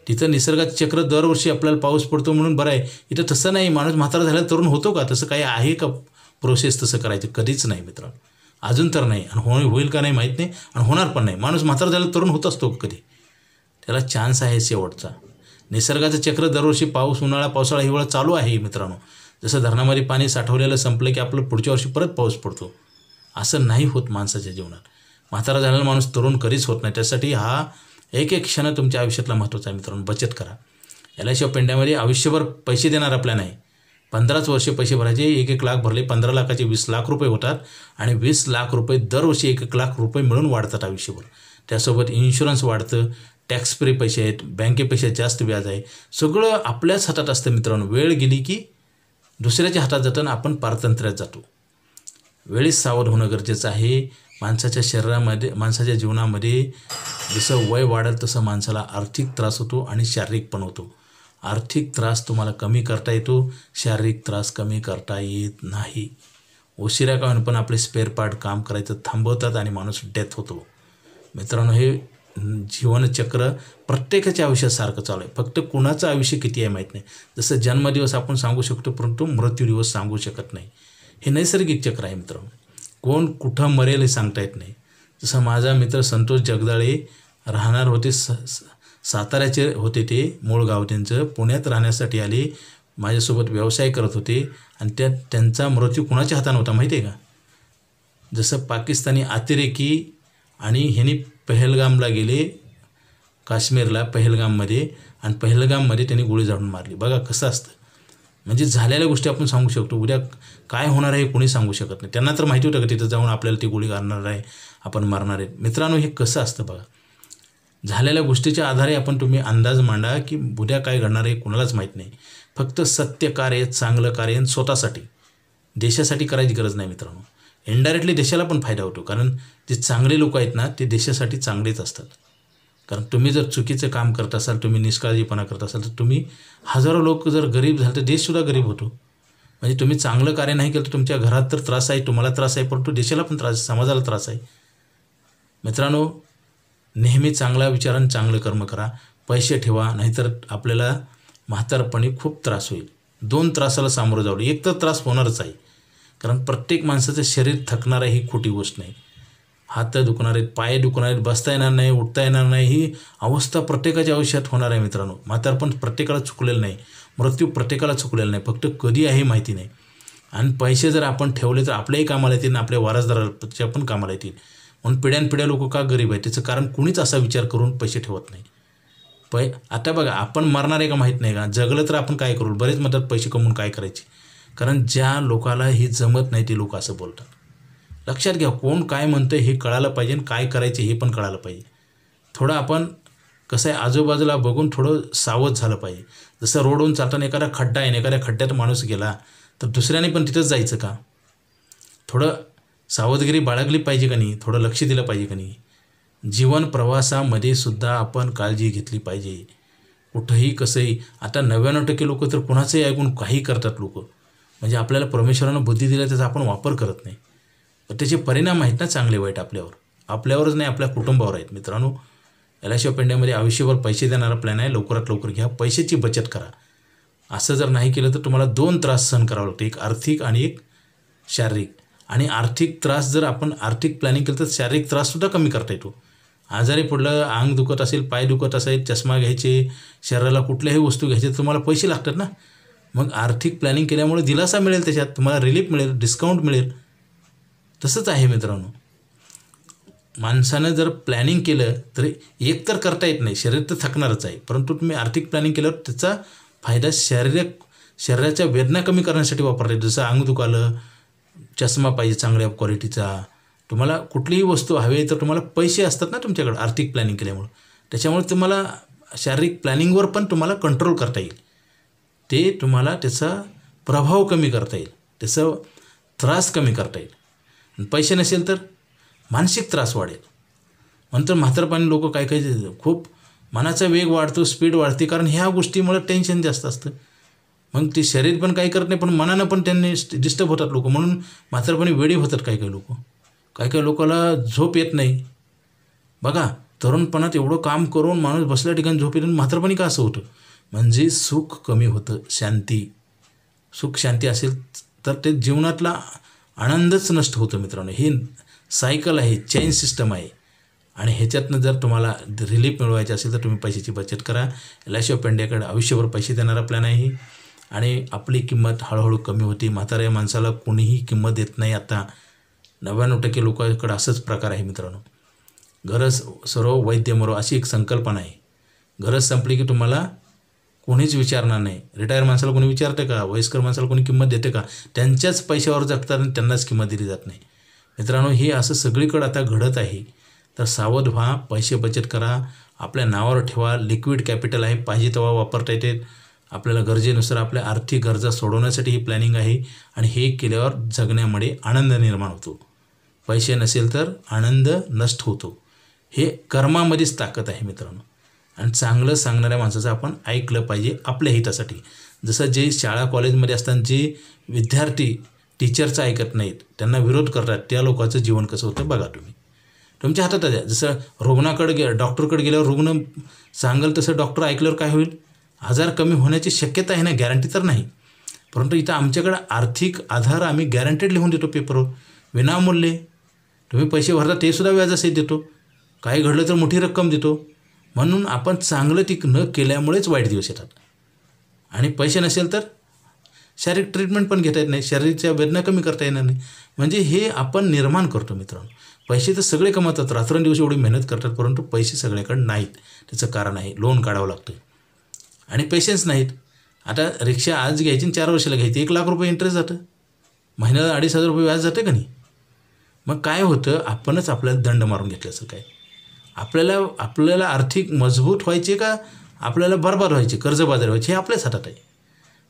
तिथं निसर्गाचं चक्र दरवर्षी आपल्याला पाऊस पडतो म्हणून बरं आहे. इथं तसं नाही. माणूस म्हातारा झाला तरुण होतो का? तसं काही आहे का प्रोसेस तसं करायचं? कधीच नाही मित्रांनो, अजून तर नाही. आणि होईल का नाही माहीत नाही, आणि होणार पण नाही. माणूस म्हातारा झाला तरुण होत असतो कधी? त्याला चान्स आहे शेवटचा. निसर्गाचं चक्र दरवर्षी पाऊस, उन्हाळा, पावसाळा, हिवाळा चालू आहे मित्रांनो. जसं धरणामध्ये पाणी साठवलेलं संपलं की आपलं पुढच्या वर्षी परत पाऊस पडतो. असं नाही होत माणसाच्या जीवनात. म्हातारा झालेला माणूस तरुण कधीच होत नाही. त्यासाठी हा एक एक क्षण तुमच्या आयुष्यातला महत्त्वाचा आहे मित्रांनो. बचत करा. LIC ऑफ इंडियामध्ये आयुष्यभर पैसे देणार आपल्या नाही. 15च वर्षे पैसे भरायचे. 1-1 लाख भरले, 15 लाखाचे 20 लाख रुपये होतात, आणि 20 लाख रुपये दरवर्षी 1-1 लाख रुपये मिळून वाढतात आयुष्यभर. त्यासोबत इन्शुरन्स वाढतं, टॅक्स फ्री पैसे आहेत, बँकेपेक्षा जास्त व्याज आहे. सगळं आपल्याच हातात असतं मित्रांनो. वेळ गेली की दुसऱ्याच्या हातात जातं, आपण पारतंत्र्यात जातो. वेळीच सावध होणं गरजेचं आहे. माणसाच्या शरीरामध्ये, माणसाच्या जीवनामध्ये जसं वय वाढेल तसं माणसाला आर्थिक त्रास होतो आणि शारीरिक पण होतो. आर्थिक त्रास तुम्हाला कमी करता येतो, शारीरिक त्रास कमी करता येत नाही. उशिरा का पण आपले स्पेअर पार्ट काम करायचं थांबवतात आणि माणूस डेथ होतो. मित्रांनो, हे जीवनचक्र प्रत्येकाच्या आयुष्यात सारखं चालू आहे. फक्त कुणाचं आयुष्य किती आहे माहीत नाही. जसं जन्मदिवस आपण सांगू शकतो, परंतु मृत्यूदिवस सांगू शकत नाही. हे नैसर्गिक चक्र आहे मित्रांनो. कोण कुठं मरेल हे सांगता येत नाही. जसं माझा मित्र संतोष जगदाळे राहणार होते, साताऱ्याचे होते, ते मूळ गाव त्यांचं. पुण्यात राहण्यासाठी आले, माझ्यासोबत व्यवसाय करत होते, आणि त्यांचा मृत्यू कुणाच्या हाताने होता माहिती आहे का? जसं पाकिस्तानी अतिरेकी, आणि ह्यांनी पहलगामला गेले, काश्मीरला पहलगाममध्ये, आणि पहलगाममध्ये त्यांनी गोळी झाडून मारली. बघा कसं असतं. म्हणजे झालेल्या गोष्टी आपण सांगू शकतो, उद्या काय होणार आहे कोणी सांगू शकत नाही. त्यांना तर माहिती होतं का तिथं जाऊन आपल्याला ती गोळी घालणार आहे, आपण मारणार आहे. मित्रांनो, हे कसं असतं बघा. झालेल्या गोष्टीच्या आधारे तुम्ही अंदाज मांडा की उद्या काय घडणार आहे कोणालाच माहीत नाही. फक्त सत्य कार्य, चांगलं कार्य स्वतःसाठी, देशासाठी करायची गरज नाही मित्रांनो. इनडायरेक्टली देशाला पण फायदा होतो, कारण जे चांगले लोक आहेत ना, ते देशासाठी चांगलेच असतात. कारण तुम्ही जर चुकीचं काम करत असाल, तुम्ही निष्काळजीपणा करत असाल, तर तुम्ही हजारो लोक जर गरीब झाले तर देशसुद्धा गरीब होतो. म्हणजे तुम्ही चांगलं कार्य नाही केलं तर तुमच्या घरात तर त्रास आहे, तुम्हाला त्रास आहे, परंतु देशाला पण त्रास आहे, समाजाला त्रास आहे. मित्रांनो, नेहमी चांगला विचार आणि चांगलं कर्म करा. पैसे ठेवा, नाहीतर आपल्याला म्हातारपणी खूप त्रास होईल. 2 त्रासाला सामोरं जावं. एक तर त्रास होणारच आहे, कारण प्रत्येक माणसाचं शरीर थकणार आहे, ही खोटी गोष्ट नाही. हात दुखणार आहेत, पाय दुखणार आहेत, बसता येणार नाही, उठता येणार नाही, ही अवस्था प्रत्येकाच्या आयुष्यात होणार आहे मित्रांनो. म्हातारपण प्रत्येकाला चुकलेलं नाही, मृत्यू प्रत्येकाला चुकलेला नाही, फक्त कधी आहे माहिती नाही. आणि पैसे जर आपण ठेवले तर आपल्याही कामाला येतील, आपल्या वारसदाराच्या पण कामाला येतील. म्हणून पिढ्यानपिढ्या लोक का गरीब आहे, त्याचं कारण कुणीच असा विचार करून पैसे ठेवत नाही. आता बघा, आपण मरणार आहे का माहीत नाही का, जगलं तर आपण काय करू. बरेच म्हणतात पैसे कमवून काय करायचे, कारण ज्या लोकाला ही जमत नाही ते लोक असं बोलतात. लक्षात घ्या, कोण काय म्हणतं हे कळायला पाहिजे, आणि काय करायचे हे पण कळायला पाहिजे. थोडं आपण कसं आहे, आजूबाजूला बघून थोडं सावध झालं पाहिजे. जसं रोडवरून चालताना एखादा खड्डा आहे, एखाद्या खड्ड्यात माणूस गेला तर दुसऱ्याने पण तिथंच जायचं का? थोडं सावधगिरी बाळगली पाहिजे का नाही, थोडं लक्ष दिलं पाहिजे का नाही. जीवन प्रवासामध्ये सुद्धा आपण काळजी घेतली पाहिजे. कुठंही कसंही, आता 99% लोक तर कुणाचंही ऐकून काही करतात लोक. म्हणजे आपल्याला परमेश्वरानं बुद्धी दिला, त्याचा आपण वापर करत नाही. तर त्याचे परिणाम आहेत ना चांगले वाईट आपल्यावरच नाही, आपल्या कुटुंबावर आहेत. मित्रांनो, LIC ऑफ इंडियामध्ये आयुष्यभर पैसे देणारा प्लॅन आहे. लवकरात लवकर घ्या, पैशाची बचत करा. असं जर नाही केलं तर तुम्हाला 2 त्रास सहन करावं लागतं, एक आर्थिक आणि एक शारीरिक. आणि आर्थिक त्रास जर आपण आर्थिक प्लॅनिंग केलं तर शारीरिक त्राससुद्धा कमी करता येतो. आजारी पडलं, अंग दुखत असेल, पाय दुखत असेल, चष्मा घ्यायचे, शरीराला कुठल्याही वस्तू घ्यायचे, तुम्हाला पैसे लागतात ना. मग आर्थिक प्लॅनिंग केल्यामुळे दिलासा मिळेल, त्याच्यात तुम्हाला रिलीफ मिळेल, डिस्काउंट मिळेल. तसंच आहे मित्रांनो. माणसानं जर प्लॅनिंग केलं तर एक तर करता येत नाही, शरीर तर थकणारच आहे, परंतु तुम्ही आर्थिक प्लॅनिंग केल्यावर त्याचा फायदा शरीराच्या वेदना कमी करण्यासाठी वापरता येईल. जसं अंग दुखालं, चष्मा पाहिजे चांगल्या क्वालिटीचा, तुम्हाला कुठलीही वस्तू हवी तर तुम्हाला पैसे असतात ना तुमच्याकडे आर्थिक प्लॅनिंग केल्यामुळं, त्याच्यामुळे तुम्हाला शारीरिक प्लॅनिंगवर पण तुम्हाला कंट्रोल करता येईल. ते तुम्हाला त्याचा प्रभाव कमी करता येईल, त्याचा त्रास कमी करता येईल. पैसे नसेल तर मानसिक त्रास वाढेल. नंतर म्हातारपणी लोक काय खूप मनाचा वेग वाढतो, स्पीड वाढते, कारण ह्या गोष्टीमुळे टेन्शन जास्त असतं. मग ते शरीर पण काही करत नाही, पण मनानं पण त्यांनी डिस्टर्ब होतात लोक, म्हणून म्हातारपणी वेडी होतात काही लोक. काही लोकांना झोप येत नाही. बघा, तरुणपणात एवढं काम करून माणूस बसल्या ठिकाणी झोप येत, म्हातारपणी का असं होतं? म्हणजे सुख कमी होतं, सुख शांती असेल तर ते जीवनातला आनंदच नष्ट होतो मित्रांनो. ही सायकल आहे, चेन सिस्टम आहे. आणि ह्याच्यातनं जर तुम्हाला रिलीफ मिळवायची असेल तर तुम्ही पैशाची बचत करा. LIC ऑफ इंडियाकडे आयुष्यभर पैसे देणारा प्लॅन आहे आणि आपली किंमत हळूहळू कमी होती. म्हाताऱ्या माणसाला कोणीही किंमत देत नाही. आता 99% लोकांकडे असंच प्रकार आहे मित्रांनो. गरज सरो वैद्य मरो अशी एक संकल्पना आहे. गरज संपली की तुम्हाला कोणीच विचारणार नाही. रिटायर माणसाला कोणी विचारते का? वयस्कर माणसाला कोणी किंमत देते का? त्यांच्याच पैशावर जगतात आणि त्यांनाच किंमत दिली जात नाही. मित्रांनो, हे असं सगळीकडे आता घडत आहे. तर सावध व्हा, पैसे बचत करा, आपल्या नावावर ठेवा. लिक्विड कॅपिटल आहे, पाहिजे तेव्हा वापरता येते. आपल्याला गरजेनुसार आपल्या आर्थिक गरजा सोडवण्यासाठी ही प्लॅनिंग आहे आणि हे केल्यावर जगण्यामध्ये आनंद निर्माण होतो. पैसे नसेल तर आनंद नष्ट होतो. हे कर्मामध्येच ताकद आहे मित्रांनो. आणि चांगलं सांगणाऱ्या माणसाचं आपण ऐकलं पाहिजे आपल्या हितासाठी. जसं जे शाळा कॉलेजमध्ये असताना जे विद्यार्थी टीचरचं ऐकत नाहीत, त्यांना विरोध करतात, त्या लोकांचं जीवन कसं होतं बघा तुम्ही. तुमच्या हातात आहे. जसं रुग्णाकडे डॉक्टरकडे गेल्यावर रुग्ण सांगेल तसं डॉक्टर ऐकल्यावर काय होईल? आजार कमी होण्याची शक्यता आहे ना, गॅरंटी तर नाही. परंतु इथं आमच्याकडे आर्थिक आधार आम्ही गॅरंटेड लिहून देतो पेपरवर, विनामूल्य. तुम्ही पैसे भरता ते सुद्धा व्याजासहित देतो. काही घडलं तर मोठी रक्कम देतो. म्हणून आपण चांगलं ती न केल्यामुळेच वाईट दिवस येतात. आणि पैसे नसेल तर शारीरिक ट्रीटमेंट पण घेता येत नाही, शरीराच्या वेदना कमी करता येणार नाही. म्हणजे हे आपण निर्माण करतो मित्रांनो. पैसे तर सगळे कमवतात, रात्रंदिवस एवढी मेहनत करतात, परंतु पैसे सगळ्याकडे नाहीत. त्याचं कारण आहे लोन काढावं लागतं आणि पेशन्स नाहीत. आता रिक्षा आज घ्यायची 4 वर्षाला घ्यायची, 1 लाख रुपये इंटरेस्ट जातं, महिन्याला 2,500 रुपये व्याज जाते का नाही? मग काय होतं? आपणच आपल्याला दंड मारून घेतल्याचं काय? आपल्याला आर्थिक मजबूत व्हायचे का आपल्याला बरबाद व्हायचे, कर्जबाजारी व्हायचे, हे आपल्याच हातात आहे.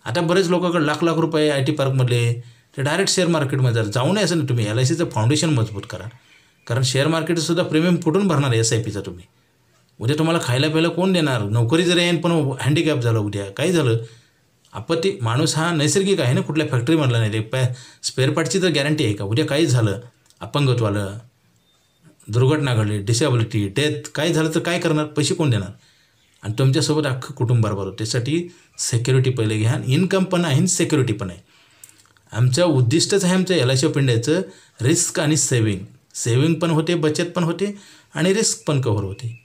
आता बरेच लोकांकडे लाख रुपये IT पार्कमधले ते डायरेक्ट शेअर मार्केटमध्ये जाऊ नये असं नाही. तुम्ही LICचं फाउंडेशन मजबूत करा, कारण शेअर मार्केटसुद्धा प्रीमियम कुठून भरणार आहे SIPचा तुम्ही? उद्या तुम्हाला खायला प्यायला कोण देणार? नोकरी जरी आहे पण हँडिकॅप झालं, उद्या काही झालं, आपत्ती. माणूस हा नैसर्गिक आहे ना, कुठल्या फॅक्टरीमधला नाही. ते स्पेअर पार्टची तर गॅरंटी आहे का? उद्या काही झालं, अपंगत्व आलं, दुर्घटना घडली, डिसेबिलिटी, डेथ, काही झालं तर काय करणार? पैसे कोण देणार? आणि तुमच्यासोबत अख्खं कुटुंब बरोबर होतं. त्यासाठी सिक्युरिटी पहिले घ्या. इन्कम पण आहे आणि सिक्युरिटी पण आहे. आमचं उद्दिष्टच आहे आमचं LIC ऑफ इंडियाचं रिस्क आणि सेविंग पण होते, बचत पण होते आणि रिस्क पण कव्हर होते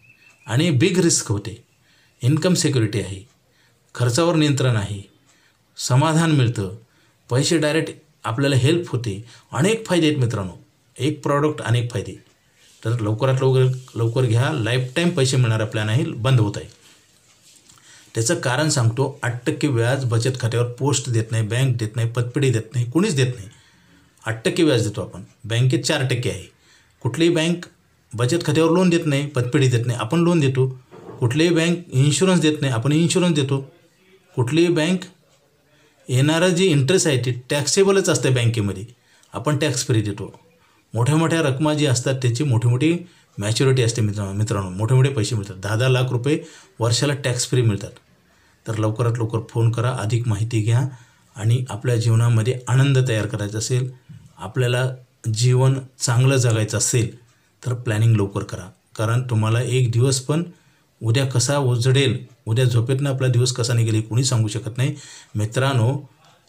आणि बिग रिस्क होते. इन्कम सिक्युरिटी आहे, खर्चावर नियंत्रण आहे, समाधान मिळतं, पैसे डायरेक्ट आपल्याला हेल्प होते. अनेक फायदे आहेत मित्रांनो. एक प्रॉडक्ट अनेक फायदे. तर लवकरात लवकर घ्या. लाईफटाईम पैसे मिळणारा प्लॅन आहे, बंद होत आहे. त्याचं कारण सांगतो. 8% व्याज बचत खात्यावर पोस्ट देत नाही, बँक देत नाही, पतपेढी देत नाही, कुणीच देत नाही. 8% व्याज देतो आपण. बँकेत 4% आहे. कुठलीही बँक बचत खात्यावर लोन देत नाही, पतपेढी देत नाही, आपण लोन देतो. कुठलीही बँक इन्शुरन्स देत नाही, आपण इन्शुरन्स देतो. कुठलीही बँक येणारं जी इंटरेस्ट आहे ती टॅक्सेबलच असते बँकेमध्ये, आपण टॅक्स फ्री देतो. मोठ्या रकमा जी असतात त्याची मोठी मॅच्युरिटी असते मित्रांनो. मोठे पैसे मिळतात. 10 लाख रुपये वर्षाला टॅक्स फ्री मिळतात. तर लवकरात लवकर फोन करा, अधिक माहिती घ्या. आणि आपल्या जीवनामध्ये आनंद तयार करायचा असेल, आपल्याला जीवन चांगलं जगायचं असेल तर प्लॅनिंग लवकर करा. कारण तुम्हाला एक दिवस पण उद्या कसा उजडेल, उद्या झोपेतनं आपला दिवस कसा निघेल कोणी सांगू शकत नाही. मित्रांनो,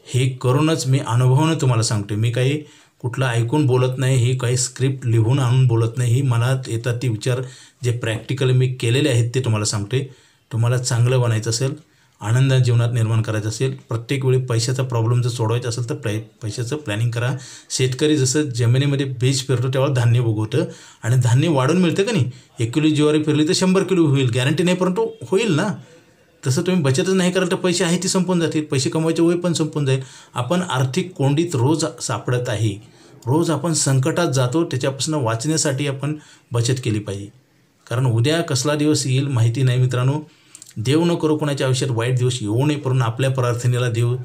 हे करूनच मी अनुभवानं तुम्हाला सांगतो. मी काही कुठलं ऐकून बोलत नाही, ही काही स्क्रिप्ट लिहून आणून बोलत नाही. ही मनात येतात ते विचार जे प्रॅक्टिकली मी केलेले आहेत ते तुम्हाला सांगते. तुम्हाला चांगलं बनायचं असेल, आनंद जीवनात निर्माण करायचं असेल, प्रत्येक वेळी पैशाचा प्रॉब्लेम जर सोडवायचा असेल तर पैशाचं प्लॅनिंग करा. शेतकरी जसं जमिनीमध्ये बीज पेरतो तेव्हा धान्य उगवतं आणि धान्य वाढून मिळतं का नाही. 1 किलो ज्वारी पेरली तर 100 किलो होईल, गॅरंटी नाही, परंतु होईल ना. तसं तुम्ही बचतच नाही कराल तर पैसे आहे ती संपून जातील, पैसे कमवायचे वय पण संपून जाईल. आपण आर्थिक कोंडीत रोज सापडत आहे, रोज आपण संकटात जातो. त्याच्यापासून वाचण्यासाठी आपण बचत केली पाहिजे, कारण उद्या कसला दिवस येईल माहिती नाही मित्रांनो. देव न करो कोणाच्या आयुष्यात वाईट दिवस येऊ नये, म्हणून आपल्या प्रार्थनेला देव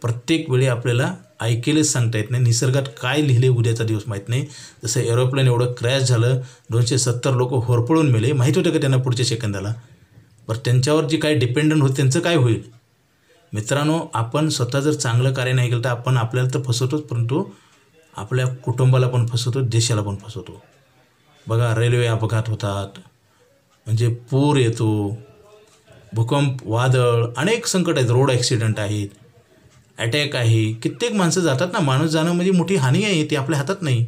प्रत्येक वेळी आपल्याला ऐकेलच सांगता येत नाही. निसर्गात काय लिहिले उद्याचा दिवस माहीत नाही. जसं एरोप्लेन एवढं क्रॅश झालं, 270 लोक होरपळून मेले, माहीत होतं का त्यांना पुढच्या सेकंदाला? बरं, त्यांच्यावर जी काही डिपेंडंट होत त्यांचं काय होईल? मित्रांनो, आपण स्वतः जर चांगलं कार्य नाही केलं तर आपण आपल्याला तर फसवतोच, परंतु आपल्या कुटुंबाला पण फसवतो, देशाला पण फसवतो. बघा, रेल्वे अपघात होतात, म्हणजे पूर येतो, भूकंप, वादळ, अनेक संकट आहेत, रोड ॲक्सिडेंट आहेत, अटॅक आहे, कित्येक माणसं जातात ना. माणूस जाणं म्हणजे मोठी हानी आहे, ती आपल्या हातात नाही.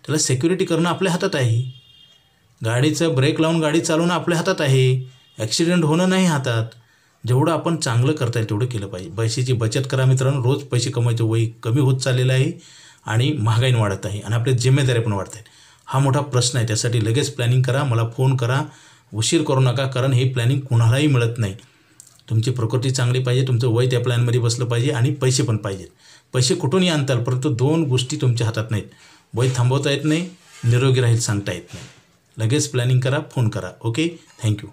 त्याला सिक्युरिटी करणं आपल्या हातात आहे. गाडीचं ब्रेक लावून गाडी चालवणं आपल्या हातात आहे, ॲक्सिडेंट होणं नाही हातात. जेवढं आपण चांगलं करता येईल तेवढं केलं पाहिजे. पैशाची बचत करा मित्रांनो. रोज पैसे कमवायचं वय कमी होत चाललेलं आहे आणि महागाई वाढत आहे आणि आपल्या जिम्मेदाऱ्या पण वाढत आहेत. हा मोठा प्रश्न आहे. त्यासाठी लगेच प्लॅनिंग करा, मला फोन करा, उशीर करू नका, कारण हे प्लॅनिंग कुणालाही मिळत नाही. तुमची प्रकृती चांगली पाहिजे, तुमचं वय त्या प्लॅनमध्ये बसलं पाहिजे आणि पैसे पण पाहिजेत. पैसे कुठूनही आणताल, परंतु 2 गोष्टी तुमच्या हातात नाहीत. वय थांबवता येत नाही, निरोगी राहील सांगता येत नाही. लगेच प्लॅनिंग करा, फोन करा. Okay, thank you.